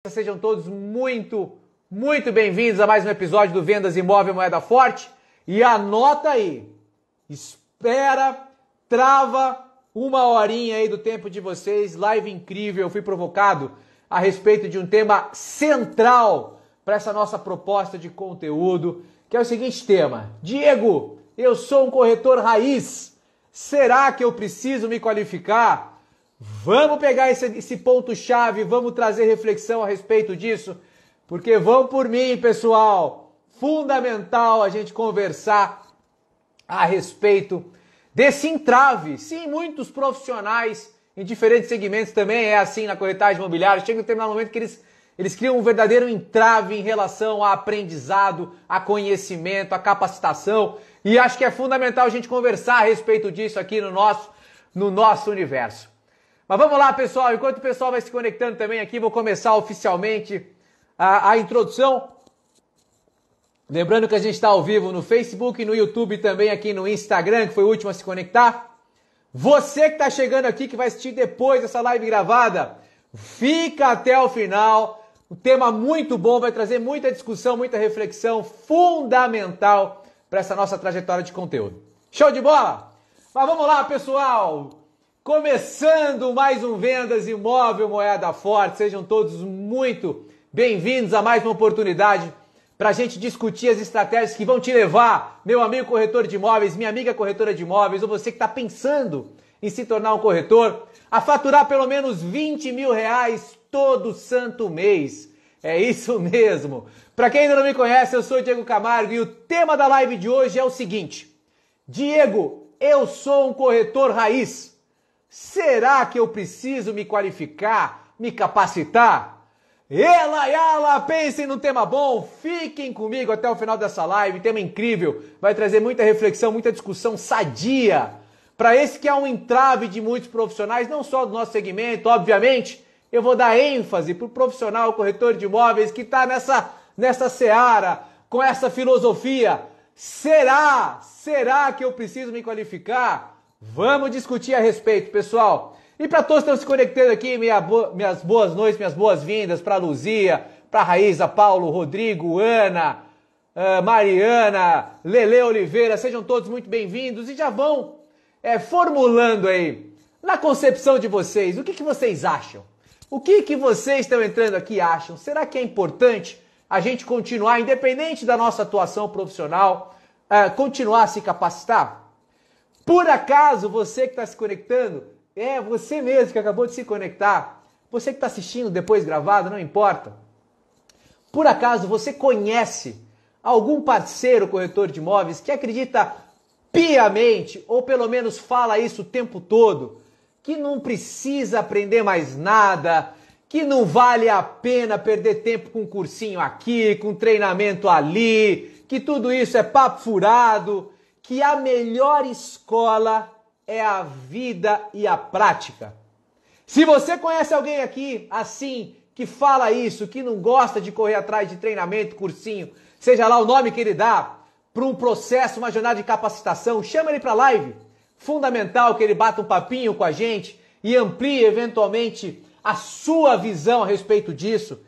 Sejam todos muito bem-vindos a mais um episódio do Vendas Imóvel Moeda Forte. E anota aí, espera, trava uma horinha aí do tempo de vocês, live incrível. Eu fui provocado a respeito de um tema central para essa nossa proposta de conteúdo, que é o seguinte tema: Diego, eu sou um corretor raiz, será que eu preciso me qualificar? Vamos pegar esse ponto-chave, vamos trazer reflexão a respeito disso, porque vão por mim, pessoal. Fundamental a gente conversar a respeito desse entrave. Sim, muitos profissionais em diferentes segmentos também é assim na corretagem imobiliária. Chega um determinado momento que eles criam um verdadeiro entrave em relação a aprendizado, a conhecimento, a capacitação. E acho que é fundamental a gente conversar a respeito disso aqui no nosso universo. Mas vamos lá, pessoal, enquanto o pessoal vai se conectando também aqui, vou começar oficialmente a introdução. Lembrando que a gente está ao vivo no Facebook, no YouTube e também aqui no Instagram, que foi o último a se conectar. Você que está chegando aqui, que vai assistir depois dessa live gravada, fica até o final. Um tema muito bom, vai trazer muita discussão, muita reflexão fundamental para essa nossa trajetória de conteúdo. Show de bola? Mas vamos lá, pessoal! Começando mais um Vendas Imóvel Moeda Forte, sejam todos muito bem-vindos a mais uma oportunidade para a gente discutir as estratégias que vão te levar, meu amigo corretor de imóveis, minha amiga corretora de imóveis, ou você que está pensando em se tornar um corretor, a faturar pelo menos R$20 mil todo santo mês. É isso mesmo. Para quem ainda não me conhece, eu sou o Diego Camargo e o tema da live de hoje é o seguinte: Diego, eu sou um corretor raiz. Será que eu preciso me qualificar, me capacitar? Yala, pensem num tema bom, fiquem comigo até o final dessa live, tema incrível, vai trazer muita reflexão, muita discussão sadia, para esse que é um entrave de muitos profissionais, não só do nosso segmento, obviamente, eu vou dar ênfase para o profissional corretor de imóveis que está nessa seara, com essa filosofia. Será que eu preciso me qualificar? Vamos discutir a respeito, pessoal. E para todos que estão se conectando aqui, minhas boas noites, minhas boas-vindas para a Luzia, para a Raíza, Paulo, Rodrigo, Ana, Mariana, Lele Oliveira, sejam todos muito bem-vindos e já vão formulando aí, na concepção de vocês, o que vocês acham? O que vocês estão entrando aqui e acham? Será que é importante a gente continuar, independente da nossa atuação profissional, continuar a se capacitar? Por acaso, você que está se conectando, você mesmo que acabou de se conectar, você que está assistindo depois gravado, não importa. Por acaso, você conhece algum parceiro corretor de imóveis que acredita piamente, ou pelo menos fala isso o tempo todo, que não precisa aprender mais nada, que não vale a pena perder tempo com um cursinho aqui, com um treinamento ali, que tudo isso é papo furado, que a melhor escola é a vida e a prática? Se você conhece alguém aqui assim, que fala isso, que não gosta de correr atrás de treinamento, cursinho, seja lá o nome que ele dá, para um processo, uma jornada de capacitação, chama ele para a live. Fundamental que ele bata um papinho com a gente e amplie eventualmente a sua visão a respeito disso.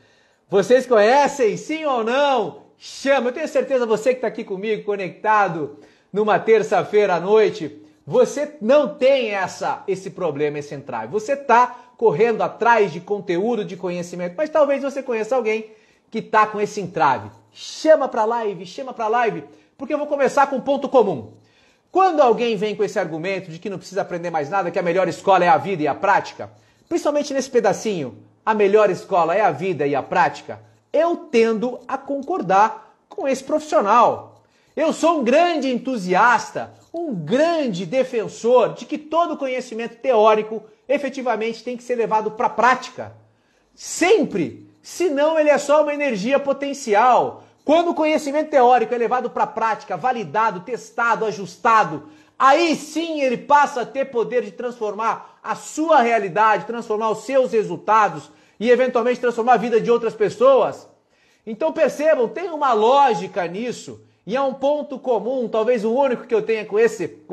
Vocês conhecem, sim ou não? Chama, eu tenho certeza, você que está aqui comigo, conectado, numa terça-feira à noite, você não tem esse problema, esse entrave. Você está correndo atrás de conteúdo, de conhecimento, mas talvez você conheça alguém que está com esse entrave. Chama para a live, porque eu vou começar com um ponto comum. Quando alguém vem com esse argumento de que não precisa aprender mais nada, que a melhor escola é a vida e a prática, principalmente nesse pedacinho, a melhor escola é a vida e a prática, eu tendo a concordar com esse profissional. Eu sou um grande entusiasta, um grande defensor de que todo conhecimento teórico efetivamente tem que ser levado para a prática. Sempre! Senão ele é só uma energia potencial. Quando o conhecimento teórico é levado para a prática, validado, testado, ajustado, aí sim ele passa a ter poder de transformar a sua realidade, transformar os seus resultados e eventualmente transformar a vida de outras pessoas. Então percebam, tem uma lógica nisso. E é um ponto comum, talvez o único que eu tenha com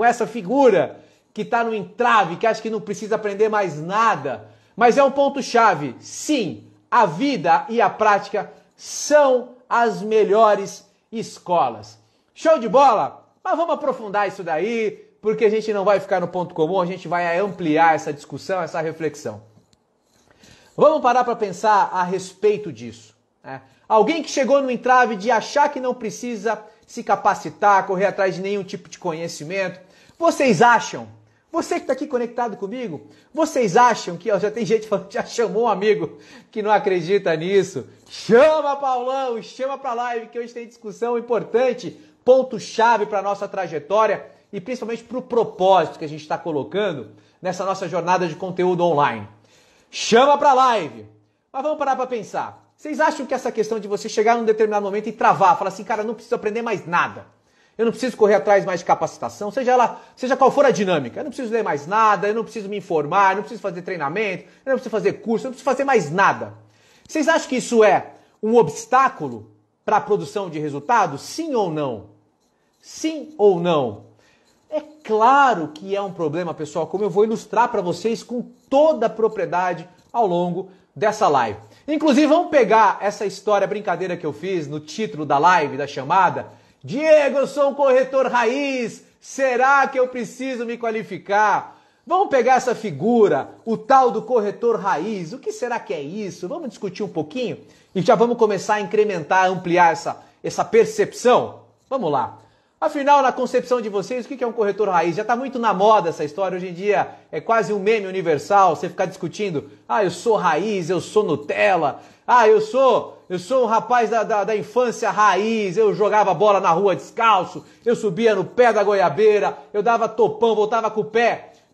essa figura que está no entrave, que acha que não precisa aprender mais nada. Mas é um ponto-chave. Sim, a vida e a prática são as melhores escolas. Show de bola? Mas vamos aprofundar isso daí, porque a gente não vai ficar no ponto comum, a gente vai ampliar essa discussão, essa reflexão. Vamos parar para pensar a respeito disso, né? Alguém que chegou no entrave de achar que não precisa se capacitar, correr atrás de nenhum tipo de conhecimento. Vocês acham, você que está aqui conectado comigo, vocês acham que, ó, já tem gente falando, já chamou um amigo que não acredita nisso? Chama, Paulão, chama para a live que hoje tem discussão importante, ponto-chave para a nossa trajetória e principalmente para o propósito que a gente está colocando nessa nossa jornada de conteúdo online. Chama para a live. Mas vamos parar para pensar. Vocês acham que essa questão de você chegar num determinado momento e travar, falar assim, cara, não preciso aprender mais nada. Eu não preciso correr atrás mais de capacitação, seja qual for a dinâmica. Eu não preciso ler mais nada, eu não preciso me informar, eu não preciso fazer treinamento, eu não preciso fazer curso, eu não preciso fazer mais nada. Vocês acham que isso é um obstáculo para a produção de resultados? Sim ou não? Sim ou não? É claro que é um problema, pessoal, como eu vou ilustrar para vocês com toda a propriedade ao longo dessa live. Inclusive, vamos pegar essa história, brincadeira que eu fiz no título da live, da chamada. Diego, eu sou um corretor raiz, será que eu preciso me qualificar? Vamos pegar essa figura, o tal do corretor raiz, o que será que é isso? Vamos discutir um pouquinho e já vamos começar a incrementar, ampliar essa percepção? Vamos lá. Afinal, na concepção de vocês, o que é um corretor raiz? Já está muito na moda essa história, hoje em dia é quase um meme universal, você ficar discutindo, eu sou raiz, eu sou Nutella, eu sou um rapaz da infância raiz, eu jogava bola na rua descalço, eu subia no pé da goiabeira, eu dava topão, voltava com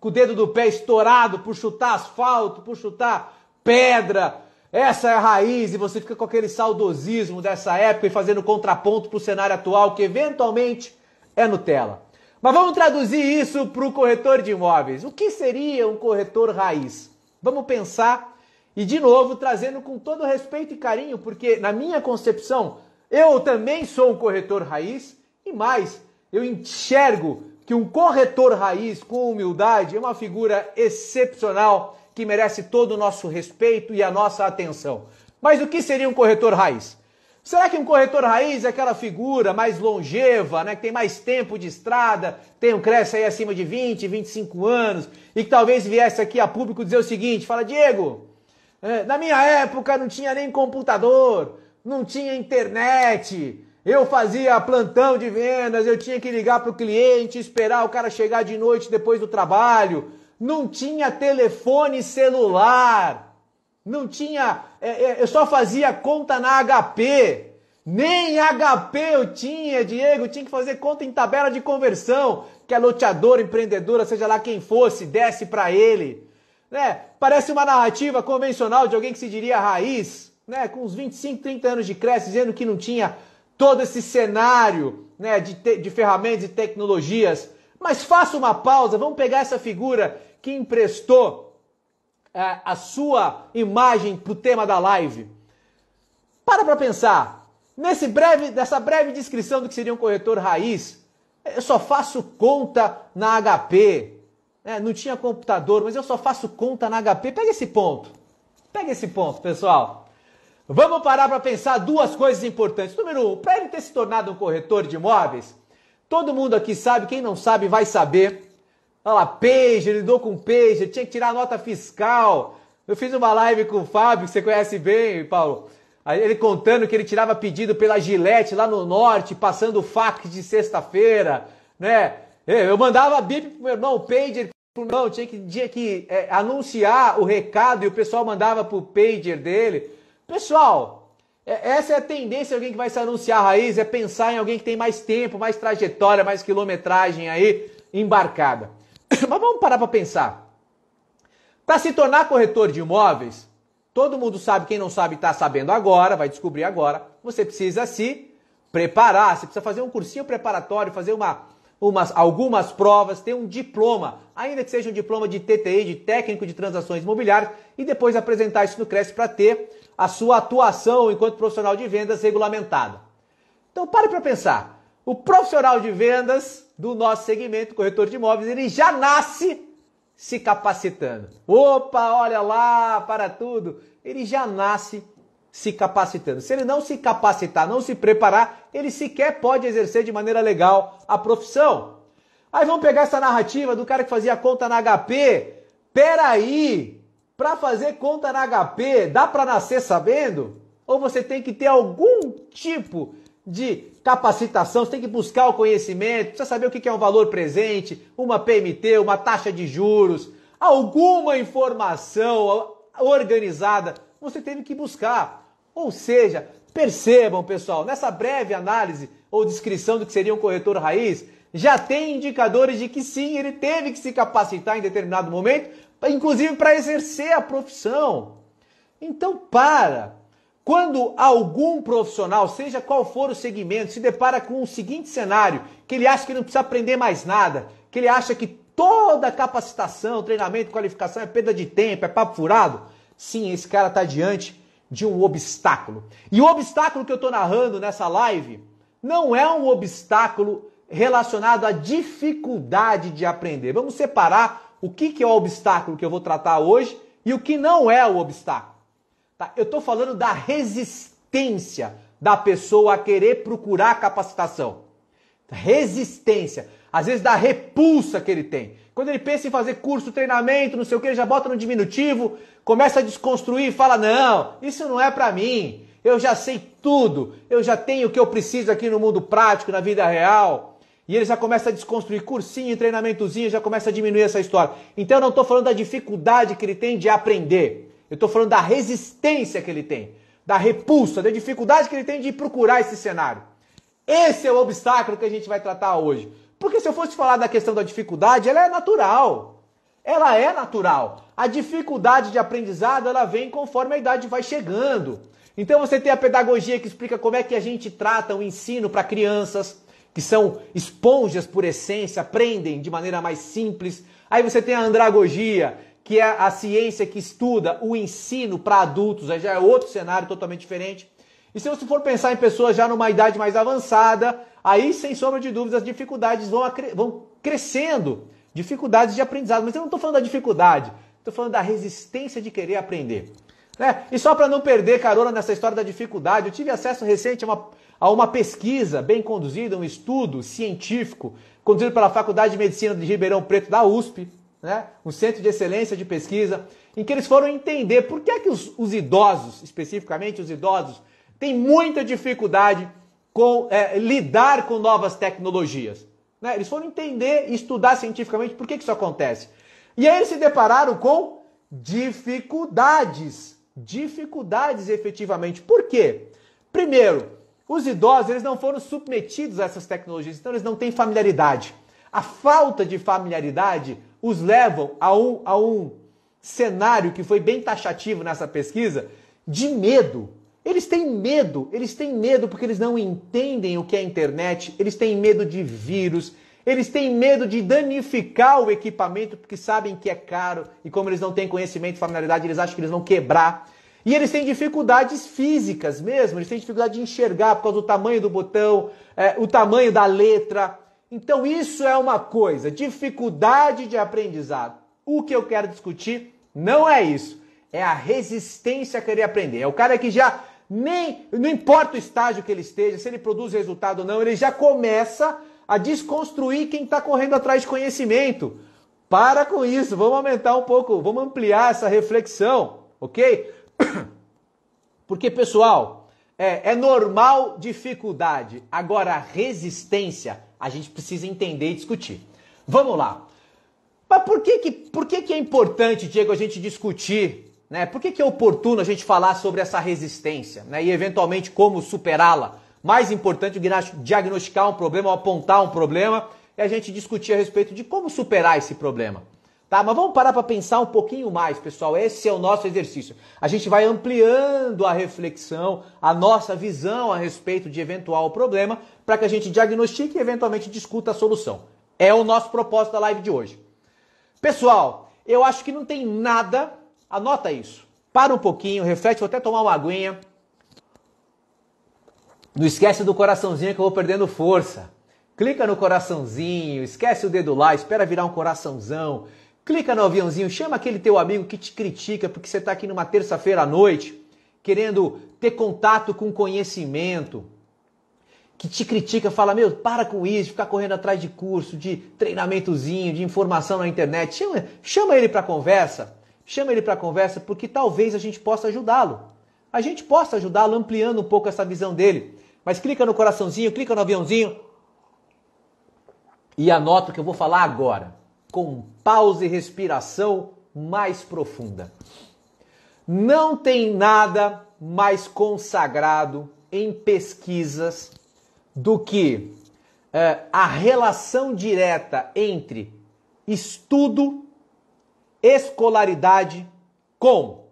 o dedo do pé estourado por chutar asfalto, por chutar pedra. Essa é a raiz e você fica com aquele saudosismo dessa época e fazendo contraponto para o cenário atual, que eventualmente é Nutella. Mas vamos traduzir isso para o corretor de imóveis. O que seria um corretor raiz? Vamos pensar e, de novo, trazendo com todo respeito e carinho, porque na minha concepção, eu também sou um corretor raiz e mais, eu enxergo que um corretor raiz com humildade é uma figura excepcional que merece todo o nosso respeito e a nossa atenção. Mas o que seria um corretor raiz? Será que um corretor raiz é aquela figura mais longeva, né, que tem mais tempo de estrada, cresce aí acima de 20, 25 anos, e que talvez viesse aqui a público dizer o seguinte, fala, Diego, na minha época não tinha nem computador, não tinha internet, eu fazia plantão de vendas, eu tinha que ligar para o cliente, esperar o cara chegar de noite depois do trabalho, não tinha telefone celular, não tinha, eu só fazia conta na HP, nem HP eu tinha, Diego, tinha que fazer conta em tabela de conversão, que a loteadora, empreendedora, seja lá quem fosse, desce para ele, né? Parece uma narrativa convencional de alguém que se diria raiz, né? Com uns 25, 30 anos de creche, dizendo que não tinha todo esse cenário, né, de ferramentas e tecnologias. Mas faça uma pausa, vamos pegar essa figura que emprestou a sua imagem para o tema da live. Para pensar, nessa breve descrição do que seria um corretor raiz, eu só faço conta na HP, não tinha computador, mas eu só faço conta na HP. Pega esse ponto, pessoal. Vamos parar para pensar duas coisas importantes. Número 1, para ele ter se tornado um corretor de imóveis, todo mundo aqui sabe, quem não sabe vai saber. Olha lá, pager, lidou com pager, tinha que tirar a nota fiscal. Eu fiz uma live com o Fábio, que você conhece bem, Paulo. Aí ele contando que ele tirava pedido pela Gillette lá no norte, passando o fax de sexta-feira, né? Eu mandava bip pro meu irmão, pager pro meu irmão, tinha que anunciar o recado e o pessoal mandava pro pager dele. Pessoal, essa é a tendência de alguém que vai se anunciar raiz, é pensar em alguém que tem mais tempo, mais trajetória, mais quilometragem aí embarcada. Mas vamos parar para pensar. Para se tornar corretor de imóveis, todo mundo sabe, quem não sabe está sabendo agora, vai descobrir agora, você precisa se preparar, você precisa fazer um cursinho preparatório, fazer algumas provas, ter um diploma, ainda que seja um diploma de TTI, de técnico de transações imobiliárias, e depois apresentar isso no Cresce para ter a sua atuação enquanto profissional de vendas regulamentada. Então pare para pensar, o profissional de vendas do nosso segmento, corretor de imóveis, ele já nasce se capacitando. Opa, olha lá, para tudo. Ele já nasce se capacitando. Se ele não se capacitar, não se preparar, ele sequer pode exercer de maneira legal a profissão. Aí vamos pegar essa narrativa do cara que fazia conta na HP. Peraí, para fazer conta na HP, dá para nascer sabendo? Ou você tem que ter algum tipo de capacitação, você tem que buscar o conhecimento, precisa saber o que é um valor presente, uma PMT, uma taxa de juros, alguma informação organizada, você teve que buscar. Ou seja, percebam, pessoal, nessa breve análise ou descrição do que seria um corretor raiz, já tem indicadores de que sim, ele teve que se capacitar em determinado momento, inclusive para exercer a profissão. Então, quando algum profissional, seja qual for o segmento, se depara com o seguinte cenário, que ele acha que não precisa aprender mais nada, que ele acha que toda capacitação, treinamento, qualificação é perda de tempo, é papo furado, sim, esse cara está diante de um obstáculo. E o obstáculo que eu estou narrando nessa live não é um obstáculo relacionado à dificuldade de aprender. Vamos separar o que é o obstáculo que eu vou tratar hoje e o que não é o obstáculo. Tá? Eu estou falando da resistência da pessoa a querer procurar capacitação. Resistência. Às vezes da repulsa que ele tem. Quando ele pensa em fazer curso, treinamento, não sei o que, ele já bota no diminutivo, começa a desconstruir e fala, não, isso não é para mim. Eu já sei tudo. Eu já tenho o que eu preciso aqui no mundo prático, na vida real. E ele já começa a desconstruir cursinho, treinamentozinho, já começa a diminuir essa história. Então eu não estou falando da dificuldade que ele tem de aprender. Eu estou falando da resistência que ele tem, da repulsa, da dificuldade que ele tem de procurar esse cenário. Esse é o obstáculo que a gente vai tratar hoje. Porque se eu fosse falar da questão da dificuldade, ela é natural. Ela é natural. A dificuldade de aprendizado, ela vem conforme a idade vai chegando. Então você tem a pedagogia que explica como é que a gente trata o ensino para crianças, que são esponjas por essência, aprendem de maneira mais simples. Aí você tem a andragogia, que é a ciência que estuda o ensino para adultos, aí já é outro cenário totalmente diferente. E se você for pensar em pessoas já numa idade mais avançada, aí, sem sombra de dúvidas, as dificuldades vão crescendo, dificuldades de aprendizado. Mas eu não estou falando da dificuldade, estou falando da resistência de querer aprender. Né? E só para não perder carona nessa história da dificuldade, eu tive acesso recente a uma pesquisa bem conduzida, um estudo científico, conduzido pela Faculdade de Medicina de Ribeirão Preto, da USP, né? Um centro de excelência de pesquisa, em que eles foram entender por que é que os idosos, especificamente os idosos, têm muita dificuldade com lidar com novas tecnologias. Né? Eles foram entender e estudar cientificamente por que isso acontece. E aí eles se depararam com dificuldades. Dificuldades efetivamente. Por quê? Primeiro, os idosos eles não foram submetidos a essas tecnologias, então eles não têm familiaridade. A falta de familiaridade os levam a um cenário que foi bem taxativo nessa pesquisa, de medo. Eles têm medo porque eles não entendem o que é internet, eles têm medo de vírus, eles têm medo de danificar o equipamento porque sabem que é caro e como eles não têm conhecimento e familiaridade, eles acham que eles vão quebrar. E eles têm dificuldades físicas mesmo, eles têm dificuldade de enxergar por causa do tamanho do botão, o tamanho da letra. Então isso é uma coisa, dificuldade de aprendizado. O que eu quero discutir não é isso, é a resistência a querer aprender. É o cara que já não importa o estágio que ele esteja, se ele produz resultado ou não, ele já começa a desconstruir quem está correndo atrás de conhecimento. Para com isso, vamos aumentar um pouco, vamos ampliar essa reflexão, ok? Porque, pessoal, é normal dificuldade. Agora, resistência, a gente precisa entender e discutir. Vamos lá. Mas por que é importante, Diego, a gente discutir, né? Por que é oportuno a gente falar sobre essa resistência, né? E, eventualmente, como superá-la? Mais importante do que diagnosticar um problema ou apontar um problema é a gente discutir a respeito de como superar esse problema. Tá? Mas vamos parar para pensar um pouquinho mais, pessoal. Esse é o nosso exercício. A gente vai ampliando a reflexão, a nossa visão a respeito de eventual problema, para que a gente diagnostique e eventualmente discuta a solução. É o nosso propósito da live de hoje. Pessoal, eu acho que não tem nada... Anota isso. Para um pouquinho, reflete, vou até tomar uma aguinha. Não esquece do coraçãozinho que eu vou perdendo força. Clica no coraçãozinho, esquece o dedo lá, espera virar um coraçãozão. Clica no aviãozinho, chama aquele teu amigo que te critica porque você está aqui numa terça-feira à noite, querendo ter contato com conhecimento, que te critica, fala, meu, para com isso, ficar correndo atrás de curso, de treinamentozinho, de informação na internet. Chama ele para conversa, porque talvez a gente possa ajudá-lo. A gente possa ajudá-lo ampliando um pouco essa visão dele. Mas clica no coraçãozinho, clica no aviãozinho e anota o que eu vou falar agora, com pausa e respiração mais profunda. Não tem nada mais consagrado em pesquisas do que a relação direta entre estudo, escolaridade com,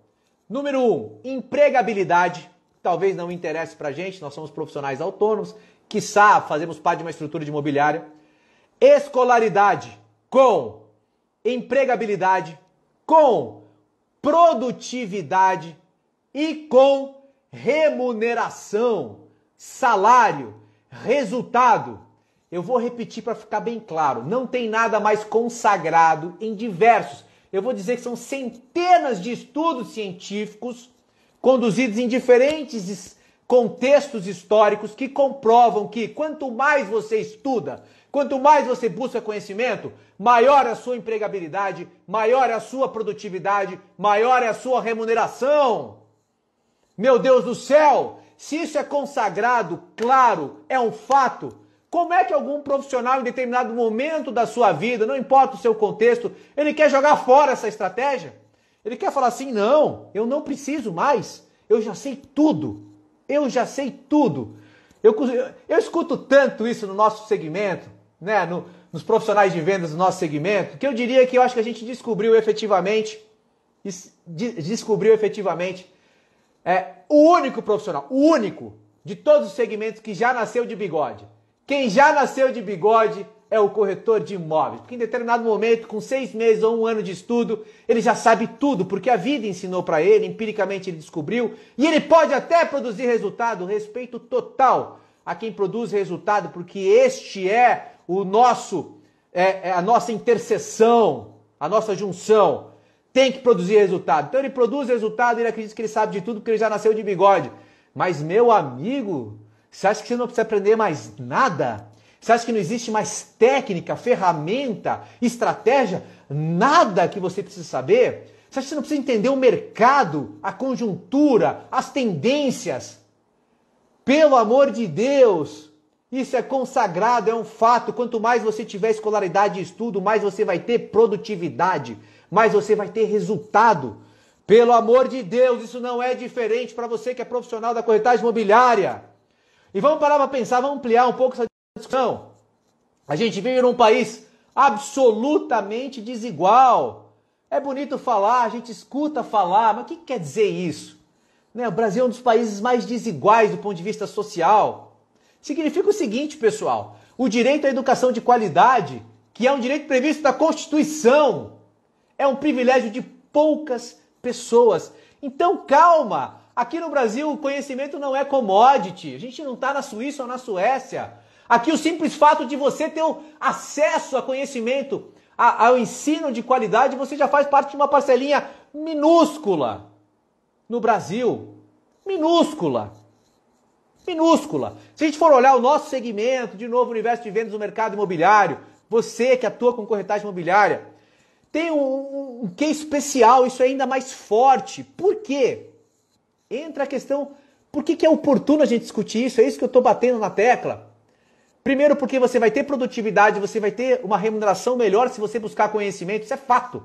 número 1, empregabilidade. Talvez não interesse pra gente, nós somos profissionais autônomos, quiçá fazemos parte de uma estrutura de imobiliária. Escolaridade com empregabilidade, com produtividade e com remuneração, salário, resultado. Eu vou repetir para ficar bem claro, não tem nada mais consagrado em diversos, eu vou dizer que são centenas de estudos científicos conduzidos em diferentes contextos históricos que comprovam que quanto mais você estuda, quanto mais você busca conhecimento, maior é a sua empregabilidade, maior é a sua produtividade, maior é a sua remuneração. Meu Deus do céu, se isso é consagrado, claro, é um fato, como é que algum profissional em determinado momento da sua vida, não importa o seu contexto, ele quer jogar fora essa estratégia? Ele quer falar assim, não, eu não preciso mais, eu já sei tudo, eu já sei tudo. Eu escuto tanto isso no nosso segmento, né, nos profissionais de vendas do nosso segmento, que eu diria que eu acho que a gente descobriu efetivamente o único profissional, o único de todos os segmentos que já nasceu de bigode. Quem já nasceu de bigode é o corretor de imóveis, porque em determinado momento, com 6 meses ou 1 ano de estudo, ele já sabe tudo, porque a vida ensinou para ele, empiricamente ele descobriu, e ele pode até produzir resultado, respeito total a quem produz resultado, porque este é o nosso, a nossa interseção, a nossa junção, tem que produzir resultado. Então ele produz resultado, ele acredita que ele sabe de tudo, porque ele já nasceu de bigode. Mas meu amigo, você acha que você não precisa aprender mais nada? Você acha que não existe mais técnica, ferramenta, estratégia? Nada que você precisa saber? Você acha que você não precisa entender o mercado, a conjuntura, as tendências? Pelo amor de Deus, isso é consagrado, é um fato. Quanto mais você tiver escolaridade e estudo, mais você vai ter produtividade, mais você vai ter resultado. Pelo amor de Deus, isso não é diferente para você que é profissional da corretagem imobiliária. E vamos parar para pensar, vamos ampliar um pouco essa discussão. A gente vive num país absolutamente desigual. É bonito falar, a gente escuta falar, mas o que quer dizer isso? Né? O Brasil é um dos países mais desiguais do ponto de vista social. Significa o seguinte, pessoal, o direito à educação de qualidade, que é um direito previsto na Constituição, é um privilégio de poucas pessoas. Então, calma! Aqui no Brasil o conhecimento não é commodity, a gente não está na Suíça ou na Suécia. Aqui o simples fato de você ter acesso a conhecimento, ao ensino de qualidade, você já faz parte de uma parcelinha minúscula no Brasil. Minúscula. Minúscula. Se a gente for olhar o nosso segmento, de novo, o universo de vendas do mercado imobiliário, você que atua com corretagem imobiliária, tem um quê especial, isso é ainda mais forte. Por quê? Entra a questão, por que é oportuno a gente discutir isso? É isso que eu estou batendo na tecla. Primeiro porque você vai ter produtividade, você vai ter uma remuneração melhor se você buscar conhecimento, isso é fato.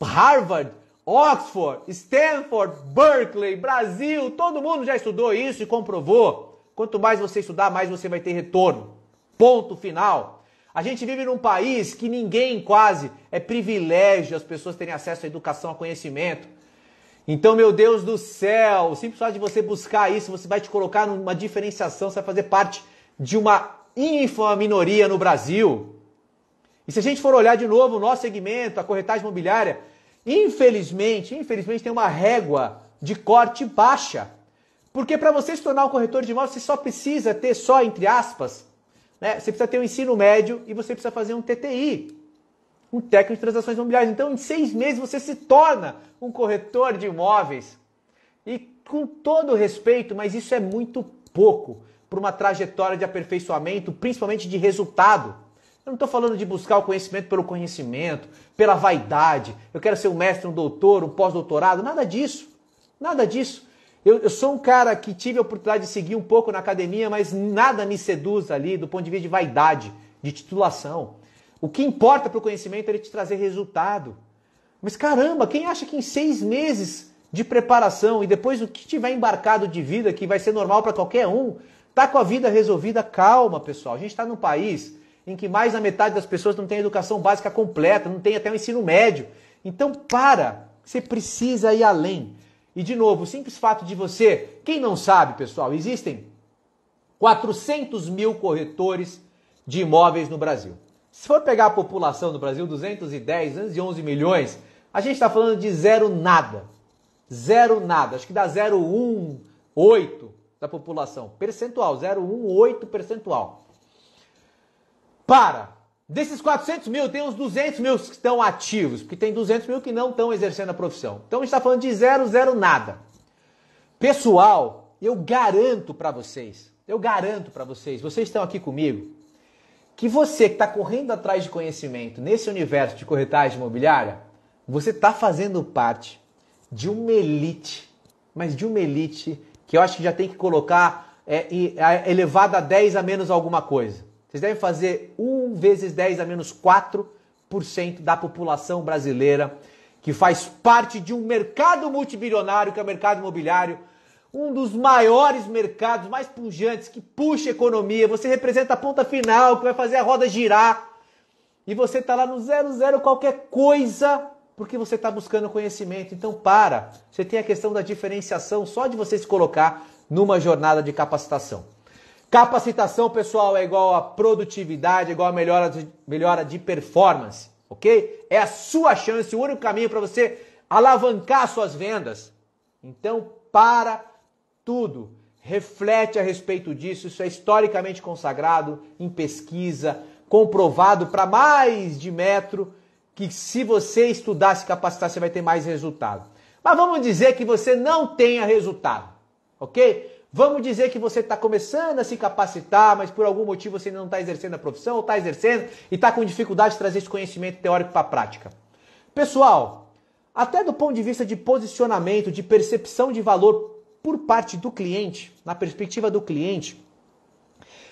Harvard, Oxford, Stanford, Berkeley, Brasil, todo mundo já estudou isso e comprovou. Quanto mais você estudar, mais você vai ter retorno. Ponto final. A gente vive num país que ninguém quase é privilégio as pessoas terem acesso à educação, a conhecimento. Então, meu Deus do céu, o simples fato de você buscar isso, você vai te colocar numa diferenciação, você vai fazer parte de uma ínfima minoria no Brasil. E se a gente for olhar de novo o nosso segmento, a corretagem imobiliária, infelizmente tem uma régua de corte baixa. Porque para você se tornar um corretor de imóveis, você só precisa ter, entre aspas, né? Você precisa ter um ensino médio e você precisa fazer um TTI. um técnico de transações imobiliárias. Então, em 6 meses, você se torna um corretor de imóveis. E com todo respeito, mas isso é muito pouco para uma trajetória de aperfeiçoamento, principalmente de resultado. Eu não estou falando de buscar o conhecimento pelo conhecimento, pela vaidade. Eu quero ser um mestre, um doutor, um pós-doutorado. Nada disso. Nada disso. Eu sou um cara que tive a oportunidade de seguir um pouco na academia, mas nada me seduz ali do ponto de vista de vaidade, de titulação. O que importa para o conhecimento é ele te trazer resultado. Mas caramba, quem acha que em 6 meses de preparação e depois o que tiver embarcado de vida, que vai ser normal para qualquer um, tá com a vida resolvida? Calma, pessoal. A gente está num país em que mais da metade das pessoas não tem educação básica completa, não tem até o ensino médio. Então você precisa ir além. E de novo, o simples fato de você, quem não sabe, pessoal, existem 400 mil corretores de imóveis no Brasil. Se for pegar a população do Brasil, 211 milhões, a gente está falando de zero nada. Zero nada. Acho que dá 0,18 da população. Percentual, 0,18 percentual. Desses 400 mil, tem uns 200 mil que estão ativos, porque tem 200 mil que não estão exercendo a profissão. Então a gente está falando de zero nada. Pessoal, eu garanto para vocês, vocês estão aqui comigo, que você que está correndo atrás de conhecimento nesse universo de corretagem imobiliária, você está fazendo parte de uma elite, mas de uma elite que eu acho que já tem que colocar elevada a 10 a menos alguma coisa. Vocês devem fazer 1 vezes 10 a menos 4% da população brasileira que faz parte de um mercado multibilionário, que é o mercado imobiliário, um dos maiores mercados, mais pujantes, que puxa a economia. Você representa a ponta final, que vai fazer a roda girar. E você está lá no 0 qualquer coisa, porque você está buscando conhecimento. Então você tem a questão da diferenciação só de você se colocar numa jornada de capacitação. Capacitação, pessoal, é igual a produtividade, é igual a melhora de performance, ok? É a sua chance, o único caminho para você alavancar suas vendas. Então, tudo. Reflete a respeito disso, isso é historicamente consagrado em pesquisa, comprovado para mais de metro, que se você estudar, se capacitar, você vai ter mais resultado. Mas vamos dizer que você não tenha resultado, ok? Vamos dizer que você está começando a se capacitar, mas por algum motivo você não está exercendo a profissão, ou está exercendo e está com dificuldade de trazer esse conhecimento teórico para a prática. Pessoal, até do ponto de vista de posicionamento, de percepção de valor por parte do cliente, na perspectiva do cliente,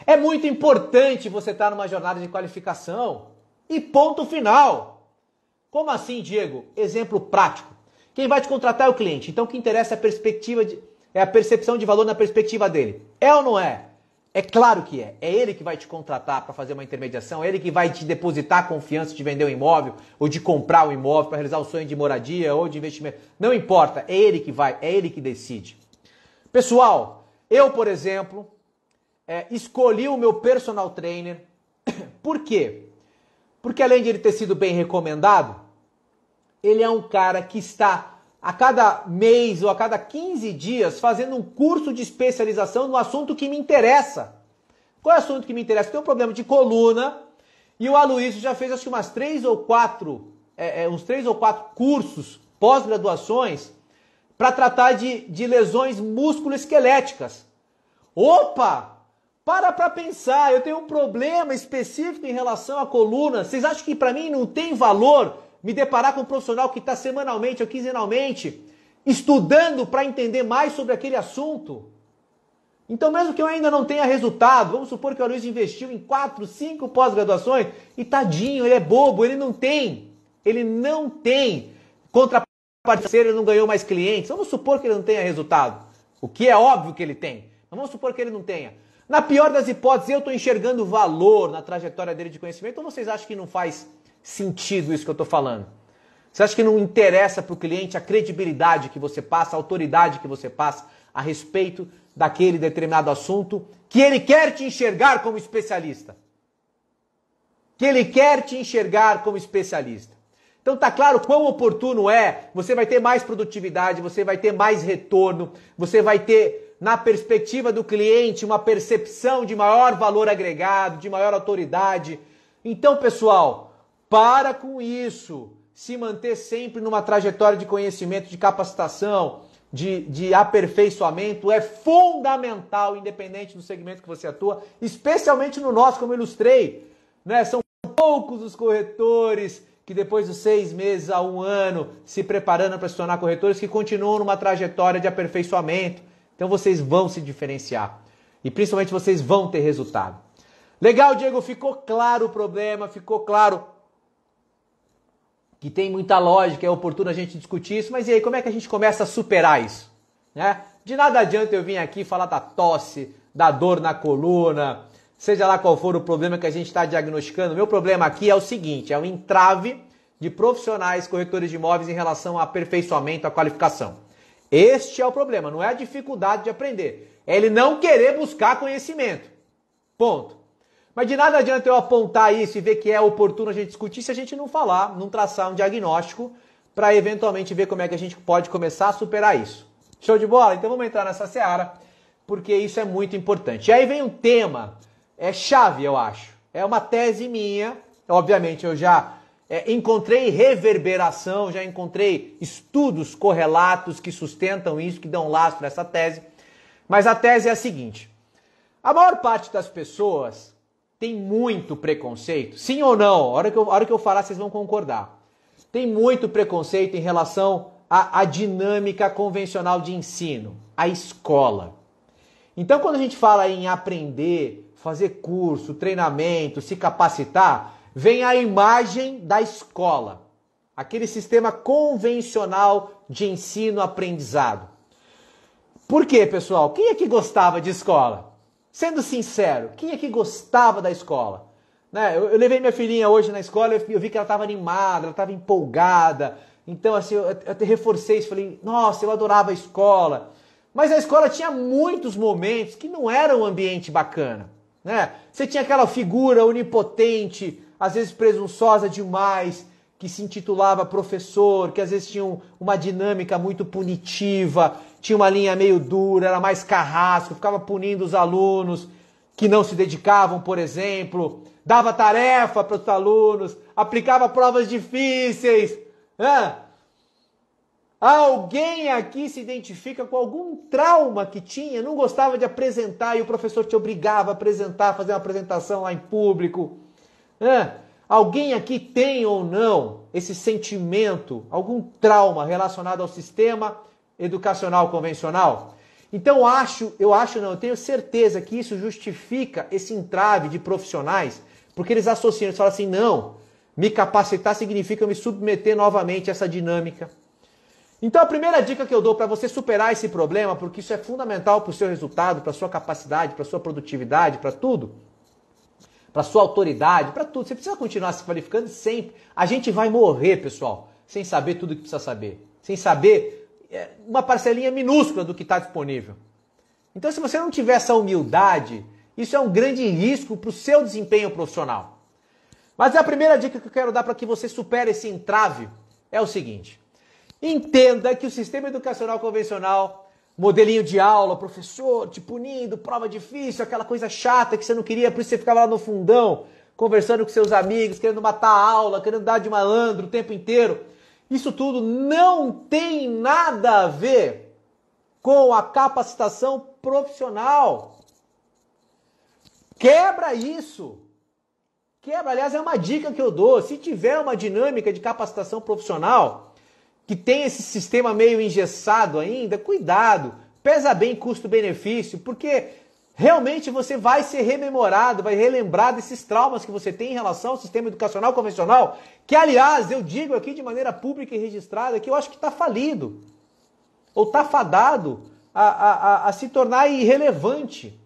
é muito importante você estar numa jornada de qualificação. E ponto final. Como assim, Diego? Exemplo prático. Quem vai te contratar é o cliente. Então o que interessa é a percepção de valor na perspectiva dele. É ou não é? É claro que é. É ele que vai te contratar para fazer uma intermediação, é ele que vai te depositar a confiança de vender um imóvel ou de comprar um imóvel para realizar o sonho de moradia ou de investimento. Não importa, é ele que vai, é ele que decide. Pessoal, eu, por exemplo, escolhi o meu personal trainer. Por quê? Porque além de ele ter sido bem recomendado, ele é um cara que está a cada mês ou a cada 15 dias fazendo um curso de especialização no assunto que me interessa. Qual é o assunto que me interessa? Tem um problema de coluna e o Aloysio já fez acho que uns 3 ou 4 cursos, pós-graduações, para tratar de lesões musculoesqueléticas. Opa! Para pensar, eu tenho um problema específico em relação à coluna. Vocês acham que para mim não tem valor me deparar com um profissional que está semanalmente ou quinzenalmente estudando para entender mais sobre aquele assunto? Então, mesmo que eu ainda não tenha resultado, vamos supor que o Aloysio investiu em 4, 5 pós-graduações e tadinho, ele é bobo, ele não tem contrapartida, ele não ganhou mais clientes. Vamos supor que ele não tenha resultado, o que é óbvio que ele tem, mas vamos supor que ele não tenha. Na pior das hipóteses, eu estou enxergando valor na trajetória dele de conhecimento, ou vocês acham que não faz sentido isso que eu estou falando? Você acha que não interessa para o cliente a credibilidade que você passa, a autoridade que você passa a respeito daquele determinado assunto que ele quer te enxergar como especialista? Então tá claro quão oportuno é, você vai ter mais produtividade, você vai ter mais retorno, você vai ter, na perspectiva do cliente, uma percepção de maior valor agregado, de maior autoridade. Então, pessoal, Para com isso. Se manter sempre numa trajetória de conhecimento, de capacitação, de aperfeiçoamento é fundamental, independente do segmento que você atua, especialmente no nosso, como eu ilustrei. Né? São poucos os corretores que depois dos 6 meses a 1 ano se preparando para se tornar corretores que continuam numa trajetória de aperfeiçoamento. Então vocês vão se diferenciar e principalmente vocês vão ter resultado. Legal, Diego, ficou claro o problema, ficou claro que tem muita lógica, é oportuno a gente discutir isso, mas e aí, como é que a gente começa a superar isso? Né? De nada adianta eu vir aqui falar da tosse, da dor na coluna, seja lá qual for o problema que a gente está diagnosticando. Meu problema aqui é o seguinte, é o entrave de profissionais corretores de imóveis em relação ao aperfeiçoamento, à qualificação. Este é o problema, não é a dificuldade de aprender, é ele não querer buscar conhecimento. Ponto. Mas de nada adianta eu apontar isso e ver que é oportuno a gente discutir se a gente não falar, não traçar um diagnóstico para eventualmente ver como é que a gente pode começar a superar isso. Show de bola? Então vamos entrar nessa seara, porque isso é muito importante. E aí vem um tema, chave, eu acho. É uma tese minha, obviamente eu já encontrei reverberação, já encontrei estudos correlatos que sustentam isso, que dão lastro a essa tese. Mas a tese é a seguinte, a maior parte das pessoas tem muito preconceito, sim ou não? A hora que eu falar, vocês vão concordar. Tem muito preconceito em relação à dinâmica convencional de ensino, a escola. Então, quando a gente fala em aprender, fazer curso, treinamento, se capacitar, vem a imagem da escola, aquele sistema convencional de ensino-aprendizado. Por quê, pessoal? Quem é que gostava de escola? Sendo sincero, quem é que gostava da escola? Né? Eu levei minha filhinha hoje na escola e eu vi que ela estava animada, ela estava empolgada. Então, assim, eu até reforcei isso, falei, nossa, eu adorava a escola. Mas a escola tinha muitos momentos que não era um ambiente bacana. Né? Você tinha aquela figura onipotente, às vezes presunçosa demais, que se intitulava professor, que às vezes tinha uma dinâmica muito punitiva, tinha uma linha meio dura, era mais carrasco, ficava punindo os alunos que não se dedicavam, por exemplo, dava tarefa para os alunos, aplicava provas difíceis. Alguém aqui se identifica com algum trauma que tinha, não gostava de apresentar e o professor te obrigava a apresentar, fazer uma apresentação lá em público? Alguém aqui tem ou não esse sentimento, algum trauma relacionado ao sistema educacional convencional? Então eu tenho certeza que isso justifica esse entrave de profissionais, porque eles associam, eles falam assim, não, me capacitar significa me submeter novamente a essa dinâmica. Então a primeira dica que eu dou para você superar esse problema, porque isso é fundamental para o seu resultado, para a sua capacidade, para a sua produtividade, para tudo, para sua autoridade, para tudo. Você precisa continuar se qualificando sempre. A gente vai morrer, pessoal, sem saber tudo que precisa saber. Sem saber uma parcelinha minúscula do que está disponível. Então, se você não tiver essa humildade, isso é um grande risco para o seu desempenho profissional. Mas a primeira dica que eu quero dar para que você supere esse entrave é o seguinte. Entenda que o sistema educacional convencional, modelinho de aula, professor te punindo, prova difícil, aquela coisa chata que você não queria, por isso você ficava lá no fundão, conversando com seus amigos, querendo matar a aula, querendo dar de malandro o tempo inteiro. Isso tudo não tem nada a ver com a capacitação profissional. Quebra isso. Quebra, aliás, é uma dica que eu dou. Se tiver uma dinâmica de capacitação profissional que tem esse sistema meio engessado ainda, cuidado, pesa bem custo-benefício, porque realmente você vai ser rememorado, vai relembrar desses traumas que você tem em relação ao sistema educacional convencional, que, aliás, eu digo aqui de maneira pública e registrada, que eu acho que está falido, ou está fadado a se tornar irrelevante.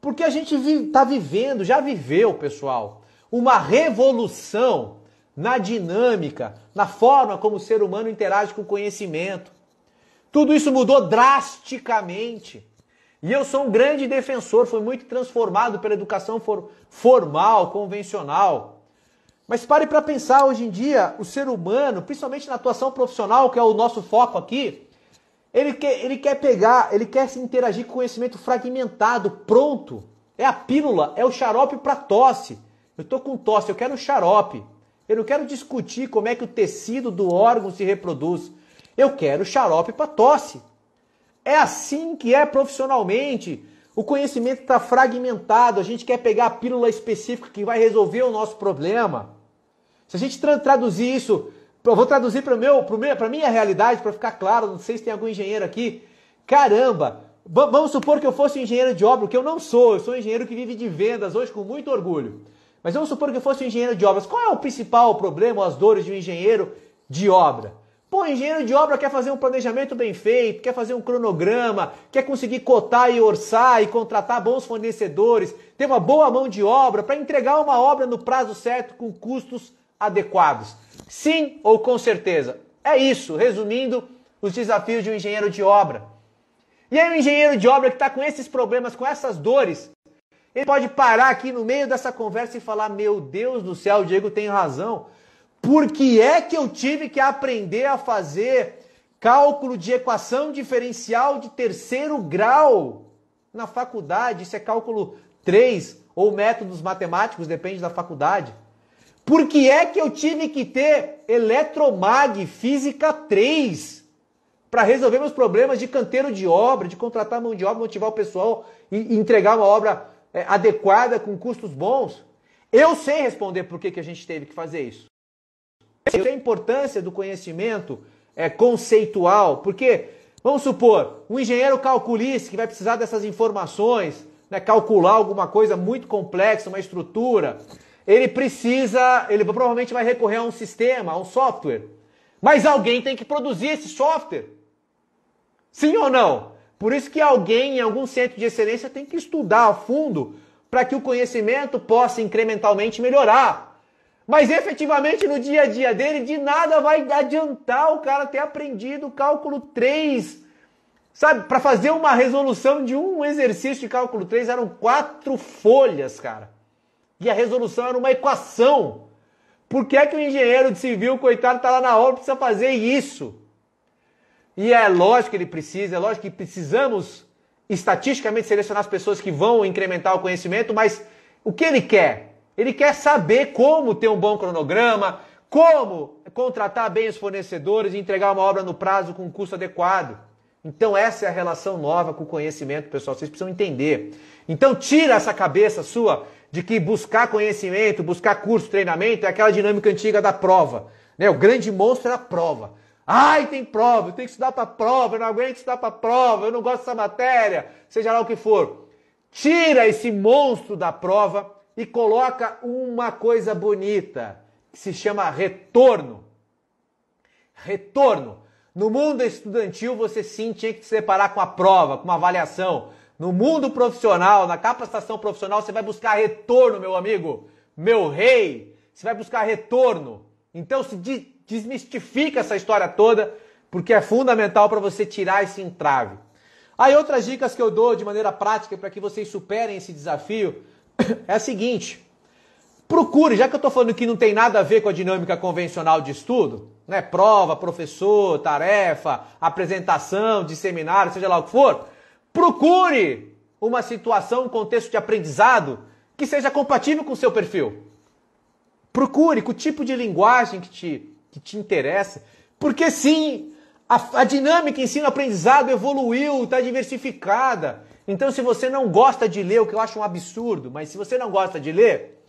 Porque a gente está vivendo, já viveu, pessoal, uma revolução na dinâmica, na forma como o ser humano interage com o conhecimento. Tudo isso mudou drasticamente. E eu sou um grande defensor, fui muito transformado pela educação formal, convencional. Mas pare para pensar, hoje em dia, o ser humano, principalmente na atuação profissional, que é o nosso foco aqui, ele quer se interagir com conhecimento fragmentado, pronto. É a pílula, é o xarope para tosse. Eu estou com tosse, eu quero um xarope. Eu não quero discutir como é que o tecido do órgão se reproduz. Eu quero xarope para tosse. É assim que é profissionalmente. O conhecimento está fragmentado. A gente quer pegar a pílula específica que vai resolver o nosso problema. Se a gente traduzir isso, eu vou traduzir para a minha realidade, para ficar claro, não sei se tem algum engenheiro aqui. Caramba, vamos supor que eu fosse engenheiro de obra, que eu não sou. Eu sou um engenheiro que vive de vendas hoje com muito orgulho. Mas vamos supor que eu fosse um engenheiro de obras. Qual é o principal problema, as dores de um engenheiro de obra? Pô, engenheiro de obra quer fazer um planejamento bem feito, quer fazer um cronograma, quer conseguir cotar e orçar e contratar bons fornecedores, ter uma boa mão de obra para entregar uma obra no prazo certo com custos adequados. Sim ou com certeza? É isso, resumindo, os desafios de um engenheiro de obra. E aí o engenheiro de obra que está com esses problemas, com essas dores, ele pode parar aqui no meio dessa conversa e falar, meu Deus do céu, o Diego tem razão. Por que é que eu tive que aprender a fazer cálculo de equação diferencial de terceiro grau na faculdade? Isso é cálculo 3 ou métodos matemáticos, depende da faculdade. Por que é que eu tive que ter eletromag, física 3 para resolver meus problemas de canteiro de obra, de contratar mão de obra, motivar o pessoal e entregar uma obra adequada com custos bons? Eu sei responder por que a gente teve que fazer isso. Eu sei a importância do conhecimento conceitual, porque, vamos supor, um engenheiro calculista que vai precisar dessas informações, né, calcular alguma coisa muito complexa, uma estrutura, ele provavelmente vai recorrer a um sistema, a um software. Mas alguém tem que produzir esse software. Sim ou não? Por isso que alguém em algum centro de excelência tem que estudar a fundo para que o conhecimento possa incrementalmente melhorar. Mas efetivamente no dia a dia dele, de nada vai adiantar o cara ter aprendido o cálculo 3. Sabe, para fazer uma resolução de um exercício de cálculo 3 eram 4 folhas, cara. E a resolução era uma equação. Por que é que o engenheiro de civil, coitado, está lá na obra e precisa fazer isso? E é lógico que ele precisa, é lógico que precisamos estatisticamente selecionar as pessoas que vão incrementar o conhecimento, mas o que ele quer? Ele quer saber como ter um bom cronograma, como contratar bem os fornecedores e entregar uma obra no prazo com um custo adequado. Então essa é a relação nova com o conhecimento, pessoal. Vocês precisam entender. Então tira essa cabeça sua de que buscar conhecimento, buscar curso, treinamento é aquela dinâmica antiga da prova. Né? O grande monstro é a prova. Ai, tem prova, eu tenho que estudar para a prova, eu não aguento estudar para a prova, eu não gosto dessa matéria, seja lá o que for. Tira esse monstro da prova e coloca uma coisa bonita, que se chama retorno. Retorno. No mundo estudantil, você sim tinha que se separar com a prova, com uma avaliação. No mundo profissional, na capacitação profissional, você vai buscar retorno, meu amigo, meu rei. Você vai buscar retorno. Então, se desmistifica essa história toda, porque é fundamental para você tirar esse entrave. Aí, outras dicas que eu dou de maneira prática para que vocês superem esse desafio é a seguinte. Procure, já que eu estou falando que não tem nada a ver com a dinâmica convencional de estudo, né? Prova, professor, tarefa, apresentação de seminário, seja lá o que for, procure uma situação, um contexto de aprendizado que seja compatível com o seu perfil. Procure com o tipo de linguagem que te interessa, porque sim, a dinâmica ensino-aprendizado evoluiu, está diversificada. Então, se você não gosta de ler, o que eu acho um absurdo, mas se você não gosta de ler,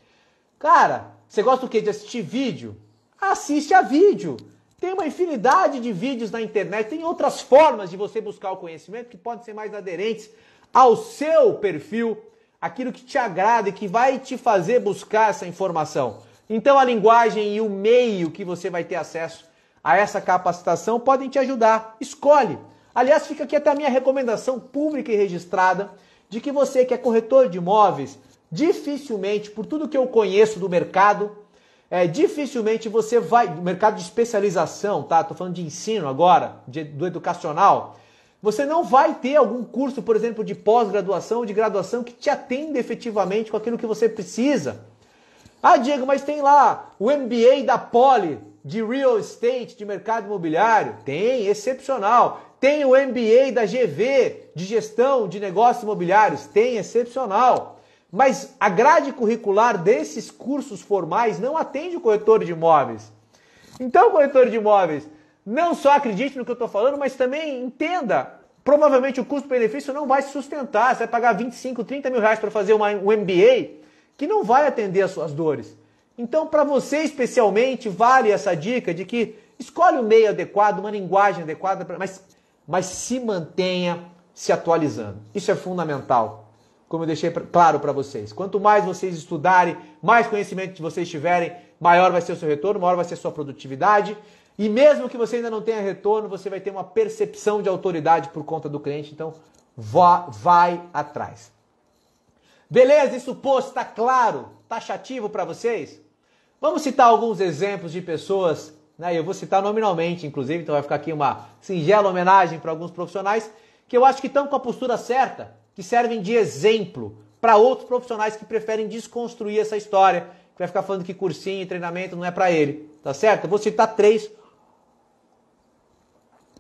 cara, você gosta o quê? De assistir vídeo? Assiste a vídeo. Tem uma infinidade de vídeos na internet, tem outras formas de você buscar o conhecimento que podem ser mais aderentes ao seu perfil, aquilo que te agrada e que vai te fazer buscar essa informação. Então a linguagem e o meio que você vai ter acesso a essa capacitação podem te ajudar. Escolhe. Aliás, fica aqui até a minha recomendação pública e registrada de que você que é corretor de imóveis, dificilmente, por tudo que eu conheço do mercado, dificilmente você vai, do mercado de especialização, tá? Tô falando de ensino agora, do educacional, você não vai ter algum curso, por exemplo, de pós-graduação ou de graduação que te atenda efetivamente com aquilo que você precisa. Ah, Diego, mas tem lá o MBA da Poli, de Real Estate, de mercado imobiliário. Tem, excepcional. Tem o MBA da GV, de gestão de negócios imobiliários. Tem, excepcional. Mas a grade curricular desses cursos formais não atende o corretor de imóveis. Então, corretor de imóveis, não só acredite no que eu estou falando, mas também entenda, provavelmente o custo-benefício não vai se sustentar. Você vai pagar 25, 30 mil reais para fazer um MBA que não vai atender as suas dores. Então, para você especialmente, vale essa dica de que escolhe um meio adequado, uma linguagem adequada, mas se mantenha se atualizando. Isso é fundamental, como eu deixei claro para vocês. Quanto mais vocês estudarem, mais conhecimento vocês tiverem, maior vai ser o seu retorno, maior vai ser a sua produtividade. E mesmo que você ainda não tenha retorno, você vai ter uma percepção de autoridade por conta do cliente. Então, vai atrás. Beleza? Isso posto, está claro? Taxativo para vocês? Vamos citar alguns exemplos de pessoas, né? Eu vou citar nominalmente, inclusive, então vai ficar aqui uma singela homenagem para alguns profissionais que eu acho que estão com a postura certa, que servem de exemplo para outros profissionais que preferem desconstruir essa história, que vai ficar falando que cursinho e treinamento não é para ele, tá certo? Eu vou citar 3.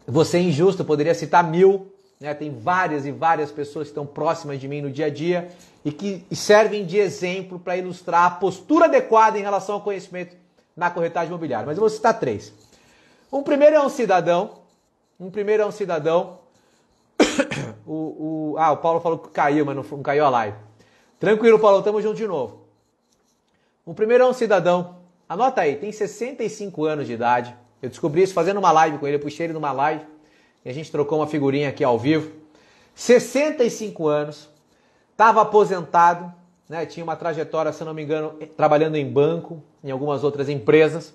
Vou ser injusto, eu poderia citar 1000, né? Tem várias e várias pessoas que estão próximas de mim no dia a dia e que servem de exemplo para ilustrar a postura adequada em relação ao conhecimento na corretagem imobiliária. Mas eu vou citar 3. O primeiro é um cidadão. O Paulo falou que caiu, mas não caiu a live. Tranquilo, Paulo, tamo junto de novo. O primeiro é um cidadão, anota aí, tem 65 anos de idade. Eu descobri isso fazendo uma live com ele, eu puxei ele numa live e a gente trocou uma figurinha aqui ao vivo. 65 anos, estava aposentado, né? Tinha uma trajetória, se não me engano, trabalhando em banco, em algumas outras empresas.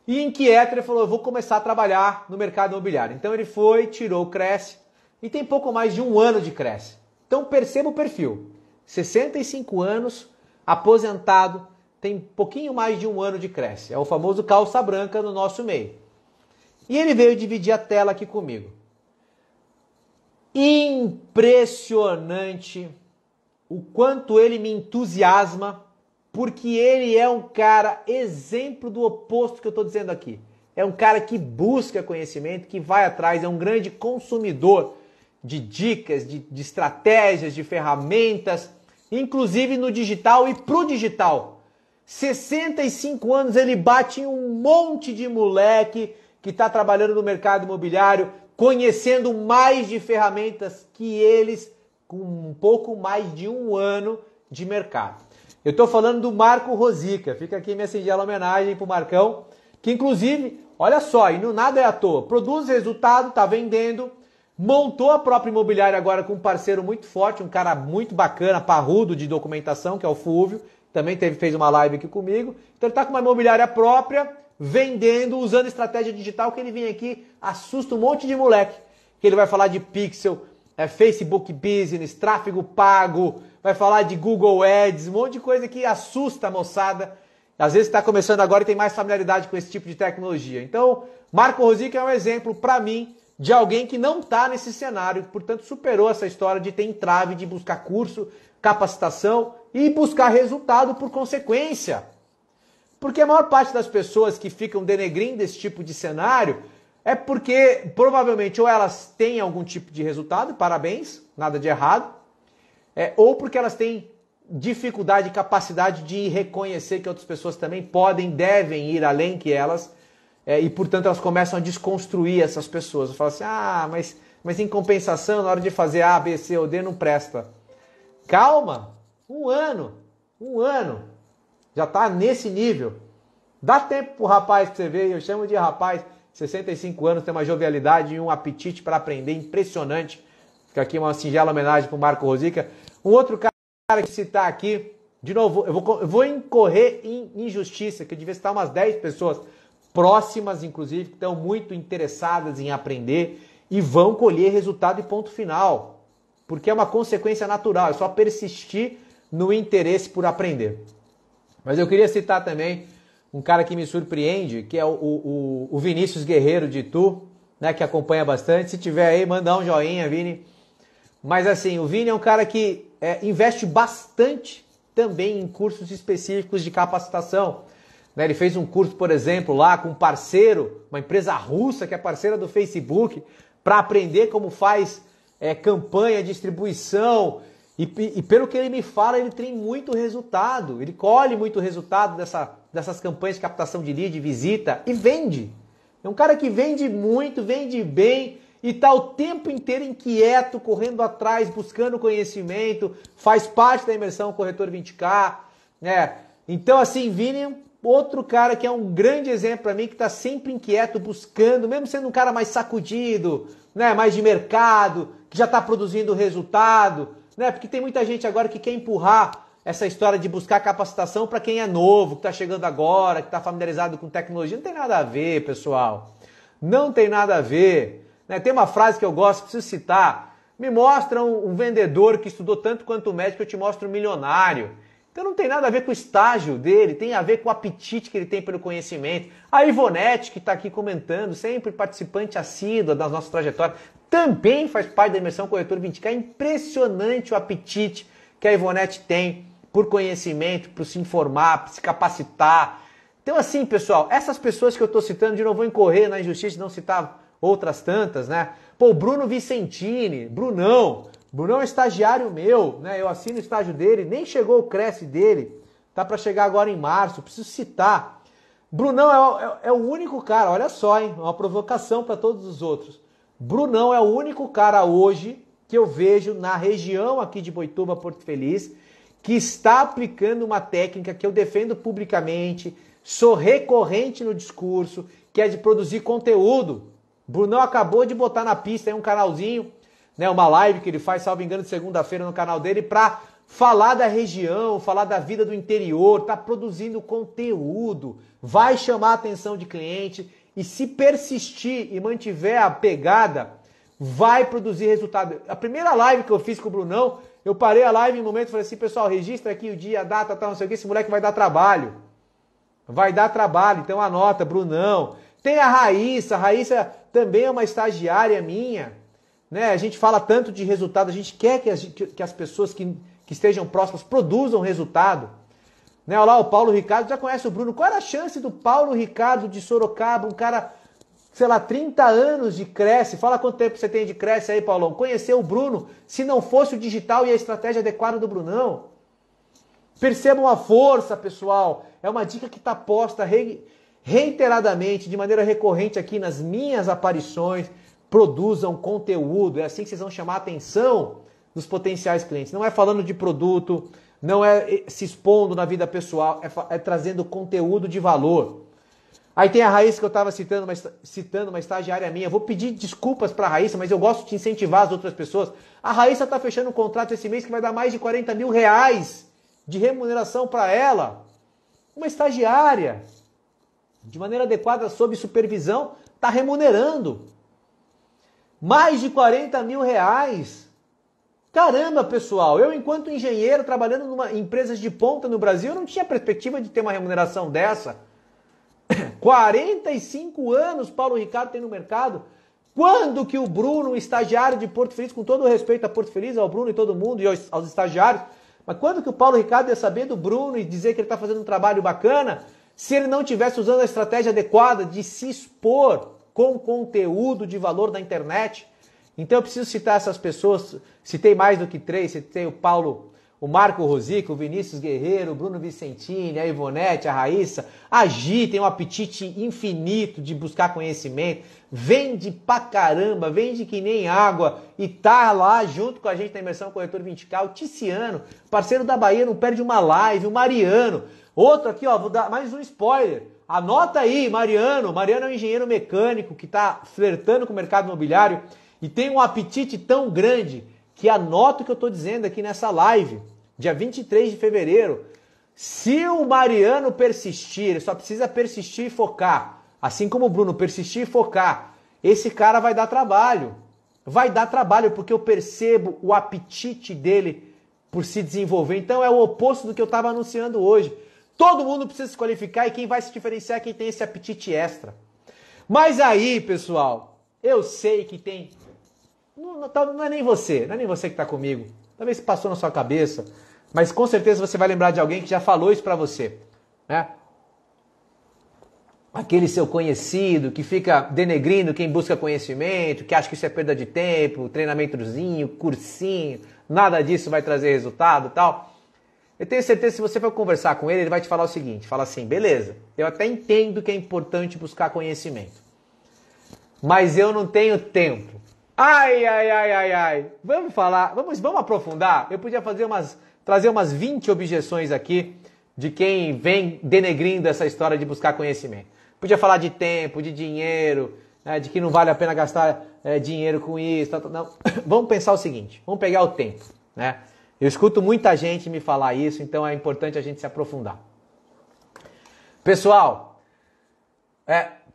E inquieto, ele falou, eu vou começar a trabalhar no mercado imobiliário. Então ele foi, tirou o Cresce e tem pouco mais de 1 ano de Cresce. Então perceba o perfil. 65 anos, aposentado, tem pouquinho mais de 1 ano de Cresce. É o famoso calça branca no nosso meio. E ele veio dividir a tela aqui comigo. Impressionante o quanto ele me entusiasma, porque ele é um cara exemplo do oposto que eu estou dizendo aqui. É um cara que busca conhecimento, que vai atrás, é um grande consumidor de dicas, de estratégias, de ferramentas, inclusive no digital e pro digital. 65 anos, ele bate em um monte de moleque que está trabalhando no mercado imobiliário, conhecendo mais de ferramentas que eles, com um pouco mais de 1 ano de mercado. Eu estou falando do Marco Rosica, fica aqui minha singela homenagem para o Marcão, que inclusive, olha só, e no nada é à toa, produz resultado, está vendendo, montou a própria imobiliária agora com um parceiro muito forte, um cara muito bacana, parrudo de documentação, que é o Fúvio, também fez uma live aqui comigo. Então ele está com uma imobiliária própria, vendendo, usando estratégia digital, que ele vem aqui, assusta um monte de moleque, que ele vai falar de pixel, Facebook Business, tráfego pago, vai falar de Google Ads, um monte de coisa que assusta a moçada. Às vezes está começando agora e tem mais familiaridade com esse tipo de tecnologia. Então, Marco Rosica é um exemplo, para mim, de alguém que não está nesse cenário, portanto superou essa história de ter entrave, de buscar curso, capacitação e buscar resultado por consequência. Porque a maior parte das pessoas que ficam denegrindo esse tipo de cenário é porque provavelmente ou elas têm algum tipo de resultado, parabéns, nada de errado, ou porque elas têm dificuldade e capacidade de reconhecer que outras pessoas também podem, devem ir além que elas, e portanto elas começam a desconstruir essas pessoas. Falam assim, mas em compensação, na hora de fazer A, B, C ou D não presta. Calma, 1 ano, já está nesse nível. Dá tempo pro rapaz para você ver, eu chamo de rapaz, 65 anos, tem uma jovialidade e um apetite para aprender impressionante. Fica aqui uma singela homenagem para o Marco Rosica. Um outro cara que citar aqui, de novo, eu vou incorrer em injustiça, que eu devia citar umas 10 pessoas próximas, inclusive, que estão muito interessadas em aprender e vão colher resultado e ponto final. Porque é uma consequência natural, é só persistir no interesse por aprender. Mas eu queria citar também um cara que me surpreende, que é o Vinícius Guerreiro de Itu, né, que acompanha bastante. Se tiver aí, manda um joinha, Vini. Mas assim, o Vini é um cara que investe bastante também em cursos específicos de capacitação. Né, ele fez um curso, por exemplo, lá com um parceiro, uma empresa russa que é parceira do Facebook, para aprender como faz campanha, distribuição E pelo que ele me fala, ele tem muito resultado. Ele colhe muito resultado dessas campanhas de captação de lead, visita e vende. É um cara que vende muito, vende bem e está o tempo inteiro inquieto, correndo atrás, buscando conhecimento, faz parte da imersão Corretor 20K, né? Então, assim, Vini, outro cara que é um grande exemplo para mim, que está sempre inquieto, buscando, mesmo sendo um cara mais sacudido, né? Mais de mercado, que já está produzindo resultado, né? Porque tem muita gente agora que quer empurrar essa história de buscar capacitação para quem é novo, que está chegando agora, que está familiarizado com tecnologia. Não tem nada a ver, pessoal. Não tem nada a ver. Né? Tem uma frase que eu gosto, preciso citar. Me mostra um vendedor que estudou tanto quanto o médico, eu te mostro um milionário. Então não tem nada a ver com o estágio dele, tem a ver com o apetite que ele tem pelo conhecimento. A Ivonete, que está aqui comentando, sempre participante assídua das nossas trajetórias, também faz parte da imersão Corretor 20K. É impressionante o apetite que a Ivonete tem por conhecimento, por se informar, por se capacitar. Então assim, pessoal, essas pessoas que eu estou citando, de novo, vou incorrer na injustiça de não citar outras tantas, né? Pô, Bruno Vicentini, Brunão é estagiário meu, né? Eu assino o estágio dele, nem chegou o Cresce dele, tá para chegar agora em março, preciso citar. Brunão é o único cara, olha só, hein? Uma provocação para todos os outros. Brunão é o único cara hoje que eu vejo na região aqui de Boituva, Porto Feliz, que está aplicando uma técnica que eu defendo publicamente, sou recorrente no discurso, que é de produzir conteúdo. Brunão acabou de botar na pista aí um canalzinho, né, uma live que ele faz, salvo engano, de segunda-feira no canal dele, para falar da região, falar da vida do interior, tá produzindo conteúdo, vai chamar a atenção de cliente e se persistir e mantiver a pegada, vai produzir resultado. A primeira live que eu fiz com o Brunão, eu parei a live em um momento e falei assim, pessoal, registra aqui o dia, a data, tal, não sei o que, esse moleque vai dar trabalho. Vai dar trabalho, então anota, Brunão. Tem a Raíssa também é uma estagiária minha, né? A gente fala tanto de resultado, a gente quer que as pessoas que estejam próximas produzam resultado. Né? Olha lá, o Paulo Ricardo, já conhece o Bruno. Qual era a chance do Paulo Ricardo de Sorocaba, um cara, sei lá, 30 anos de Cresce? Fala quanto tempo você tem de Cresce aí, Paulão. Conhecer o Bruno, se não fosse o digital e a estratégia adequada do Brunão. Percebam a força, pessoal. É uma dica que está posta reiteradamente, de maneira recorrente aqui nas minhas aparições. Produzam conteúdo. É assim que vocês vão chamar a atenção dos potenciais clientes. Não é falando de produto, não é se expondo na vida pessoal, é trazendo conteúdo de valor. Aí tem a Raíssa que eu estava citando, uma estagiária minha. Vou pedir desculpas para a Raíssa, mas eu gosto de incentivar as outras pessoas. A Raíssa está fechando um contrato esse mês que vai dar mais de 40 mil reais de remuneração para ela. Uma estagiária, de maneira adequada, sob supervisão, está remunerando. Mais de 40 mil reais. Caramba, pessoal, eu enquanto engenheiro, trabalhando em empresas de ponta no Brasil, eu não tinha perspectiva de ter uma remuneração dessa. 45 anos Paulo Ricardo tem no mercado. Quando que o Bruno, estagiário de Porto Feliz, com todo o respeito a Porto Feliz, ao Bruno e todo mundo e aos estagiários, mas quando que o Paulo Ricardo ia saber do Bruno e dizer que ele está fazendo um trabalho bacana, se ele não tivesse usando a estratégia adequada de se expor com conteúdo de valor na internet? Então eu preciso citar essas pessoas, citei mais do que 3, citei o Paulo, o Marco Rosico, o Vinícius Guerreiro, o Bruno Vicentini, a Ivonete, a Raíssa. A Gi tem um apetite infinito de buscar conhecimento, vende pra caramba, vende que nem água e tá lá junto com a gente na imersão Corretor 20K. O Ticiano, parceiro da Bahia, não perde uma live. O Mariano, outro aqui, ó, vou dar mais um spoiler. Anota aí, Mariano. Mariano é um engenheiro mecânico que tá flertando com o mercado imobiliário e tem um apetite tão grande que anota o que eu estou dizendo aqui nessa live, dia 23 de fevereiro. Se o Mariano persistir, ele só precisa persistir e focar, assim como o Bruno, persistir e focar, esse cara vai dar trabalho. Vai dar trabalho porque eu percebo o apetite dele por se desenvolver. Então é o oposto do que eu estava anunciando hoje. Todo mundo precisa se qualificar e quem vai se diferenciar é quem tem esse apetite extra. Mas aí, pessoal, eu sei que tem... Não é nem você que está comigo. Talvez passou na sua cabeça, mas com certeza você vai lembrar de alguém que já falou isso para você, né? aquele seu conhecido que fica denegrindo quem busca conhecimento, que acha que isso é perda de tempo, treinamentozinho, cursinho, nada disso vai trazer resultado e tal. Eu tenho certeza que se você for conversar com ele, ele vai te falar o seguinte, fala assim, beleza, eu até entendo que é importante buscar conhecimento, mas eu não tenho tempo. Ai. Vamos aprofundar? Eu podia trazer umas 20 objeções aqui de quem vem denegrindo essa história de buscar conhecimento. Podia falar de tempo, de dinheiro, né, de que não vale a pena gastar dinheiro com isso. Não. Vamos pensar o seguinte, vamos pegar o tempo. Né? Eu escuto muita gente me falar isso, então é importante a gente se aprofundar. Pessoal,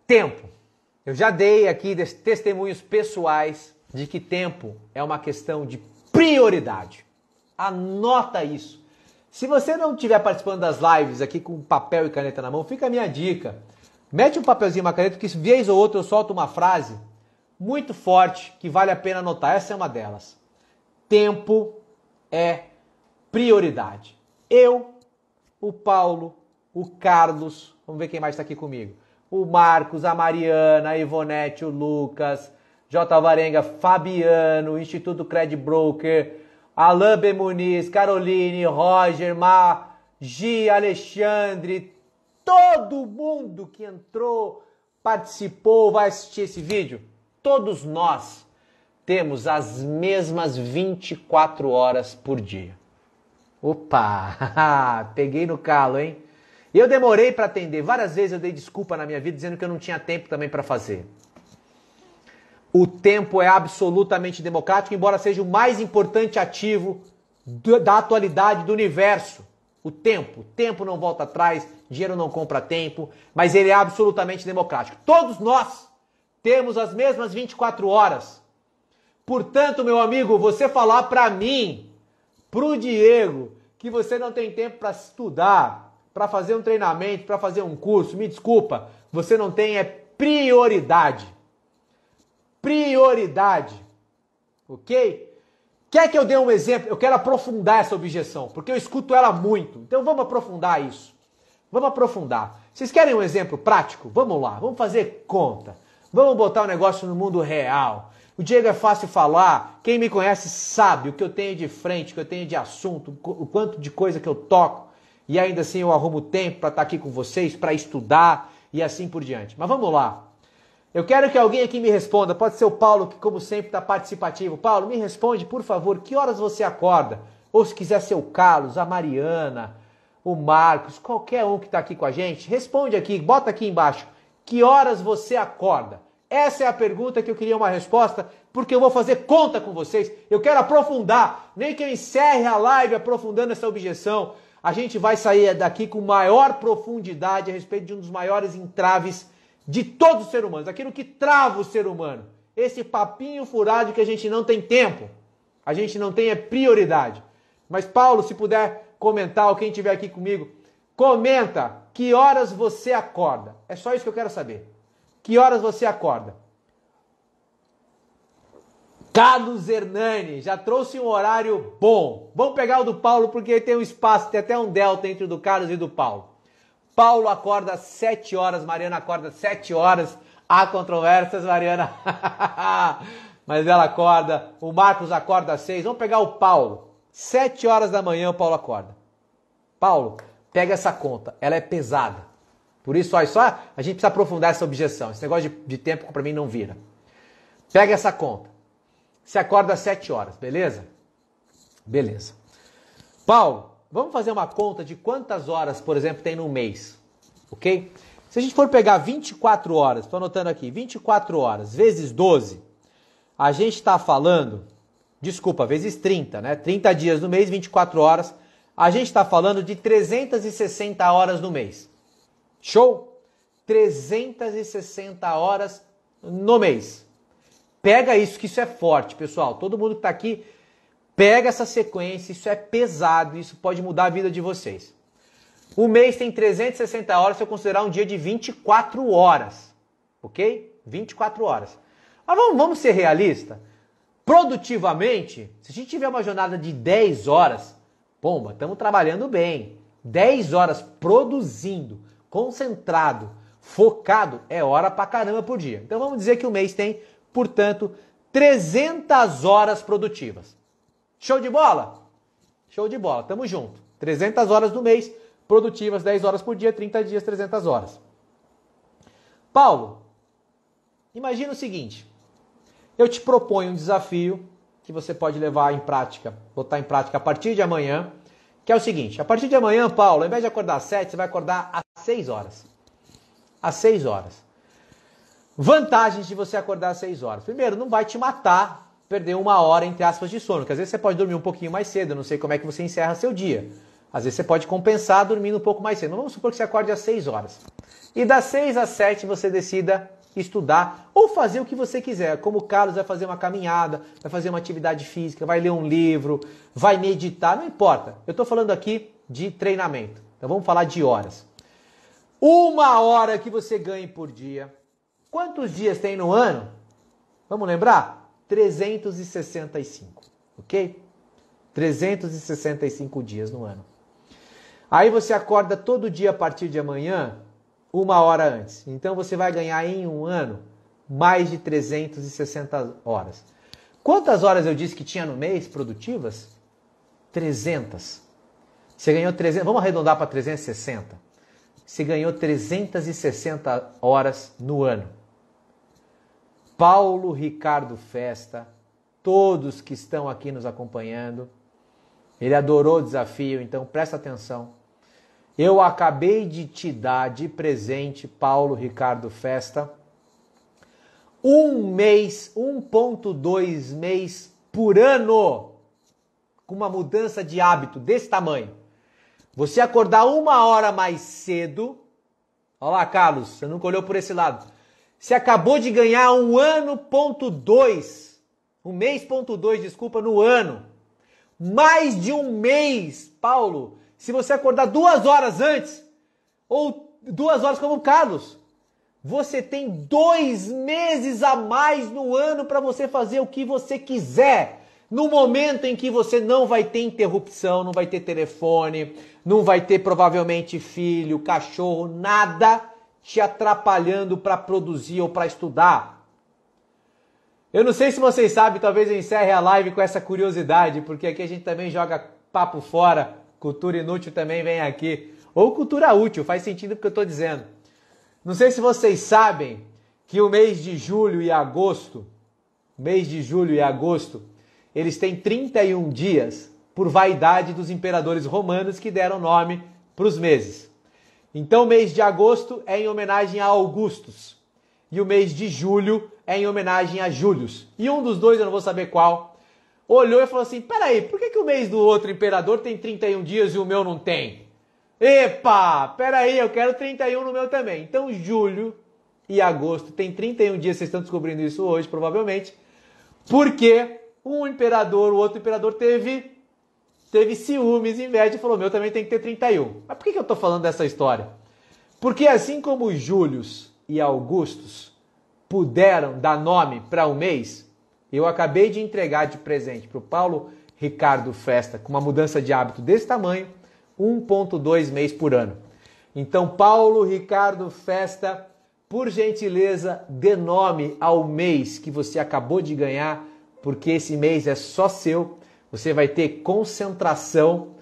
tempo. Eu já dei aqui testemunhos pessoais de que tempo é uma questão de prioridade. Anota isso. Se você não estiver participando das lives aqui com papel e caneta na mão, fica a minha dica. Mete um papelzinho e uma caneta, que vez ou outra eu solto uma frase muito forte que vale a pena anotar. Essa é uma delas. Tempo é prioridade. Eu, o Paulo, o Carlos, vamos ver quem mais está aqui comigo. O Marcos, a Mariana, a Ivonete, o Lucas, J. Varenga, Fabiano, o Instituto Credit Broker, Alain B. Muniz, Caroline, Roger, Gi, Alexandre, todo mundo que entrou, participou, vai assistir esse vídeo, todos nós temos as mesmas 24 horas por dia. Opa, peguei no calo, hein? Eu demorei para atender, várias vezes eu dei desculpa na minha vida dizendo que eu não tinha tempo também para fazer. O tempo é absolutamente democrático, embora seja o mais importante ativo da atualidade do universo. O tempo não volta atrás, dinheiro não compra tempo, mas ele é absolutamente democrático. Todos nós temos as mesmas 24 horas. Portanto, meu amigo, você falar para mim, pro Diego, que você não tem tempo para estudar, para fazer um treinamento, para fazer um curso, me desculpa, você não tem prioridade. Prioridade, ok? Quer que eu dê um exemplo? Eu quero aprofundar essa objeção, porque eu escuto ela muito. Então vamos aprofundar isso. Vamos aprofundar. Vocês querem um exemplo prático? Vamos lá, vamos fazer conta. Vamos botar o negócio no mundo real. O Diego é fácil falar, quem me conhece sabe o que eu tenho de frente, o que eu tenho de assunto, o quanto de coisa que eu toco. E ainda assim eu arrumo tempo para estar aqui com vocês, para estudar e assim por diante. Mas vamos lá. Eu quero que alguém aqui me responda, pode ser o Paulo, que como sempre está participativo. Paulo, me responde, por favor, que horas você acorda? Ou se quiser ser o Carlos, a Mariana, o Marcos, qualquer um que está aqui com a gente, responde aqui, bota aqui embaixo. Que horas você acorda? Essa é a pergunta que eu queria uma resposta, porque eu vou fazer conta com vocês. Eu quero aprofundar, nem que eu encerre a live aprofundando essa objeção. A gente vai sair daqui com maior profundidade a respeito de um dos maiores entraves de todos os seres humanos, aquilo que trava o ser humano. Esse papinho furado que a gente não tem tempo, a gente não tem prioridade. Mas Paulo, se puder comentar, ou quem estiver aqui comigo, comenta que horas você acorda. É só isso que eu quero saber. Que horas você acorda? Carlos Hernani, já trouxe um horário bom. Vamos pegar o do Paulo, porque tem um espaço, tem até um delta entre o do Carlos e do Paulo. Paulo acorda às 7 horas, Mariana acorda às 7 horas. Há controvérsias, Mariana. Mas ela acorda. O Marcos acorda às 6. Vamos pegar o Paulo. 7 horas da manhã o Paulo acorda. Paulo, pega essa conta. Ela é pesada. Por isso, olha, só a gente precisa aprofundar essa objeção. Esse negócio de tempo para mim não vira. Pega essa conta. Você acorda às 7 horas, beleza? Beleza. Paulo, vamos fazer uma conta de quantas horas, por exemplo, tem no mês, ok? Se a gente for pegar 24 horas, estou anotando aqui, 24 horas vezes 12, a gente está falando, desculpa, vezes 30, né? 30 dias no mês, 24 horas, a gente está falando de 360 horas no mês. Show? 360 horas no mês. Pega isso, que isso é forte, pessoal. Todo mundo que está aqui, pega essa sequência, isso é pesado, isso pode mudar a vida de vocês. O mês tem 360 horas se eu considerar um dia de 24 horas, ok? 24 horas. Mas vamos ser realistas? Produtivamente, se a gente tiver uma jornada de 10 horas, pomba, estamos trabalhando bem. 10 horas produzindo, concentrado, focado, é hora pra caramba por dia. Então vamos dizer que o mês tem, portanto, 300 horas produtivas. Show de bola? Show de bola, tamo junto. 300 horas do mês, produtivas, 10 horas por dia, 30 dias, 300 horas. Paulo, imagina o seguinte, eu te proponho um desafio que você pode levar em prática, botar em prática a partir de amanhã, que é o seguinte, a partir de amanhã, Paulo, ao invés de acordar às 7, você vai acordar às 6 horas. Às 6 horas. Vantagens de você acordar às 6 horas. Primeiro, não vai te matar perder 1 hora, entre aspas, de sono, porque às vezes você pode dormir um pouquinho mais cedo, eu não sei como é que você encerra seu dia. Às vezes você pode compensar dormindo um pouco mais cedo. Mas vamos supor que você acorde às 6 horas. E das 6 às 7 você decida estudar ou fazer o que você quiser. Como o Carlos vai fazer uma caminhada, vai fazer uma atividade física, vai ler um livro, vai meditar, não importa. Eu estou falando aqui de treinamento. Então vamos falar de horas. 1 hora que você ganhe por dia. Quantos dias tem no ano? Vamos lembrar? 365, ok? 365 dias no ano. Aí você acorda todo dia a partir de amanhã, 1 hora antes. Então você vai ganhar em um ano mais de 360 horas. Quantas horas eu disse que tinha no mês produtivas? 300. Você ganhou 300, vamos arredondar para 360. Você ganhou 360 horas no ano. Paulo Ricardo Festa, todos que estão aqui nos acompanhando, ele adorou o desafio, então presta atenção. Eu acabei de te dar de presente, Paulo Ricardo Festa, um mês, 1,2 mês por ano, com uma mudança de hábito desse tamanho. Você acordar 1 hora mais cedo, olha lá, Carlos, você nunca olhou por esse lado. Você acabou de ganhar 1,2 no ano. Mais de um mês, Paulo. Se você acordar 2 horas antes, ou 2 horas como o Carlos, você tem 2 meses a mais no ano para você fazer o que você quiser. No momento em que você não vai ter interrupção, não vai ter telefone, não vai ter provavelmente filho, cachorro, nada te atrapalhando para produzir ou para estudar. Eu não sei se vocês sabem, talvez eu encerre a live com essa curiosidade, porque aqui a gente também joga papo fora, cultura inútil também vem aqui, ou cultura útil, faz sentido o que eu estou dizendo. Não sei se vocês sabem que o mês de julho e agosto, eles têm 31 dias por vaidade dos imperadores romanos que deram nome para os meses. Então o mês de agosto é em homenagem a Augustus e o mês de julho é em homenagem a Július. E um dos dois, eu não vou saber qual, olhou e falou assim, peraí, por que o mês do outro imperador tem 31 dias e o meu não tem? Epa, peraí, eu quero 31 no meu também. Então julho e agosto tem 31 dias, vocês estão descobrindo isso hoje provavelmente, porque um imperador, o outro imperador teve ciúmes, inveja e falou, meu também tem que ter 31. Mas por que eu estou falando dessa história? Porque assim como Július e Augustus puderam dar nome para um mês, eu acabei de entregar de presente para o Paulo Ricardo Festa, com uma mudança de hábito desse tamanho, 1,2 mês por ano. Então, Paulo Ricardo Festa, por gentileza, dê nome ao mês que você acabou de ganhar, porque esse mês é só seu. Você vai ter concentração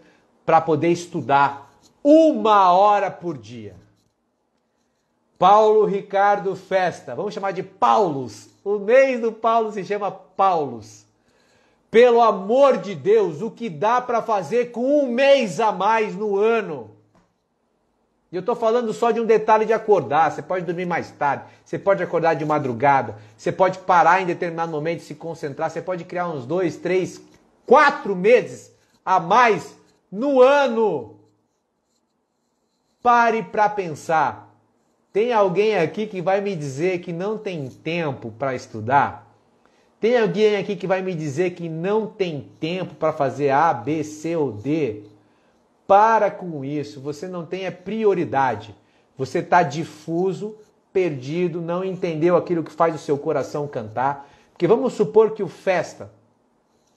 para poder estudar 1 hora por dia. Paulo Ricardo Festa, vamos chamar de Paulos. O mês do Paulo se chama Paulos. Pelo amor de Deus, o que dá para fazer com um mês a mais no ano? E eu estou falando só de um detalhe de acordar. Você pode dormir mais tarde, você pode acordar de madrugada, você pode parar em determinado momento e se concentrar, você pode criar uns 2, 3, 4 meses a mais no ano. Pare para pensar. Tem alguém aqui que vai me dizer que não tem tempo para estudar? Tem alguém aqui que vai me dizer que não tem tempo para fazer A, B, C ou D? Para com isso, você não tem a prioridade. Você está difuso, perdido, não entendeu aquilo que faz o seu coração cantar. Porque vamos supor que o Festa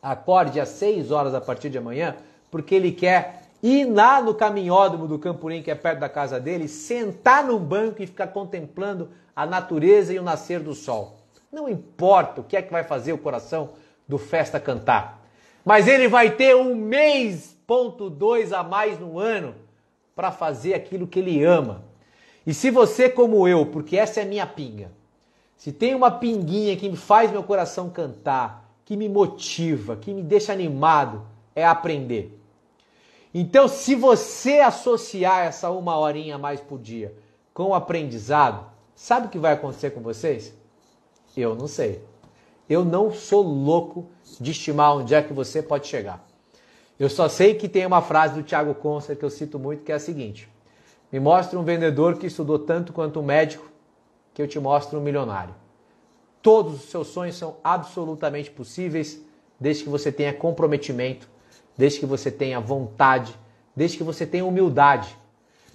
acorde às 6 horas a partir de amanhã, porque ele quer ir lá no caminhódromo do Camporim, que é perto da casa dele, sentar num banco e ficar contemplando a natureza e o nascer do sol. Não importa o que é que vai fazer o coração do Festa cantar, mas ele vai ter 1,2 a mais no ano para fazer aquilo que ele ama. E se você, como eu, porque essa é a minha pinga, se tem uma pinguinha que me faz meu coração cantar, que me motiva, que me deixa animado, é aprender. Então, se você associar essa 1 horinha a mais por dia com o aprendizado, sabe o que vai acontecer com vocês? Eu não sei. Eu não sou louco de estimar onde é que você pode chegar. Eu só sei que tem uma frase do Thiago Consta que eu cito muito, que é a seguinte: me mostra um vendedor que estudou tanto quanto um médico, que eu te mostro um milionário. Todos os seus sonhos são absolutamente possíveis, desde que você tenha comprometimento, desde que você tenha vontade, desde que você tenha humildade.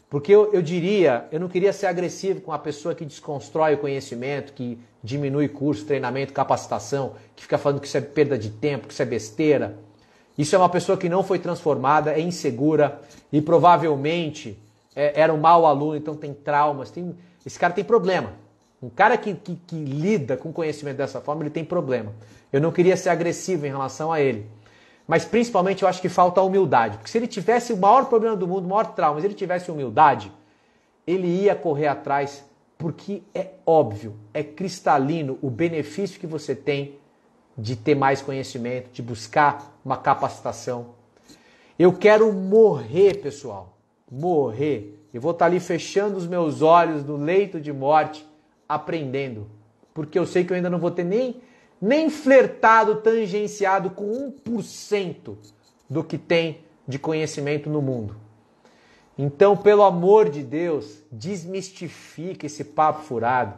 Porque eu diria, eu não queria ser agressivo com a pessoa que desconstrói o conhecimento, que diminui curso, treinamento, capacitação, que fica falando que isso é perda de tempo, que isso é besteira. Isso é uma pessoa que não foi transformada, é insegura e provavelmente era um mau aluno, então tem traumas. Esse cara tem problema. Um cara que lida com conhecimento dessa forma, ele tem problema. Eu não queria ser agressivo em relação a ele. Mas principalmente eu acho que falta humildade. Porque se ele tivesse o maior problema do mundo, o maior trauma, mas ele tivesse humildade, ele ia correr atrás, porque é óbvio, é cristalino o benefício que você tem de ter mais conhecimento, de buscar uma capacitação. Eu quero morrer, pessoal. Morrer. Eu vou estar ali fechando os meus olhos no leito de morte, aprendendo. Porque eu sei que eu ainda não vou ter nem flertado, tangenciado com 1% do que tem de conhecimento no mundo. Então, pelo amor de Deus, desmistifica esse papo furado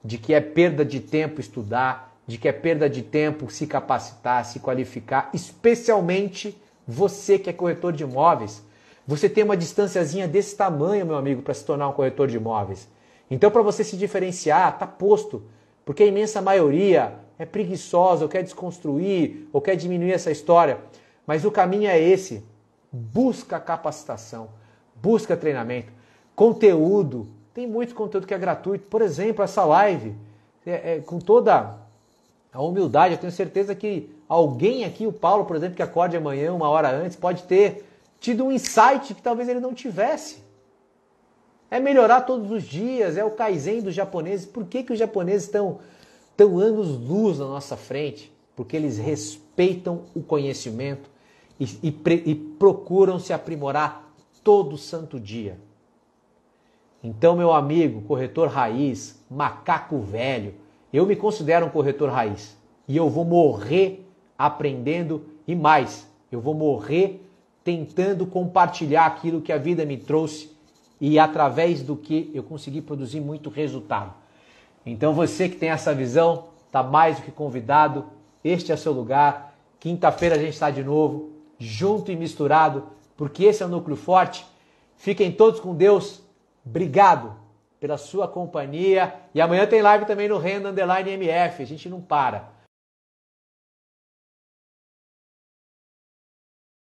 de que é perda de tempo estudar, de que é perda de tempo se capacitar, se qualificar, especialmente você que é corretor de imóveis. Você tem uma distanciazinha desse tamanho, meu amigo, para se tornar um corretor de imóveis. Então, para você se diferenciar, tá posto, porque a imensa maioria é preguiçosa, ou quer desconstruir, ou quer diminuir essa história. Mas o caminho é esse. Busca capacitação, busca treinamento, conteúdo. Tem muito conteúdo que é gratuito. Por exemplo, essa live, com toda a humildade, eu tenho certeza que alguém aqui, o Paulo, por exemplo, que acorde amanhã 1 hora antes, pode ter tido um insight que talvez ele não tivesse. É melhorar todos os dias, é o Kaizen dos japoneses. Por que os japoneses estão anos-luz na nossa frente? Porque eles respeitam o conhecimento e procuram se aprimorar todo santo dia. Então, meu amigo, corretor raiz, macaco velho, eu me considero um corretor raiz. E eu vou morrer aprendendo e mais. Eu vou morrer tentando compartilhar aquilo que a vida me trouxe e através do que eu consegui produzir muito resultado. Então você que tem essa visão, está mais do que convidado, este é seu lugar. Quinta-feira a gente está de novo, junto e misturado, porque esse é o Núcleo Forte. Fiquem todos com Deus, obrigado pela sua companhia. E amanhã tem live também no Renda _MF, a gente não para.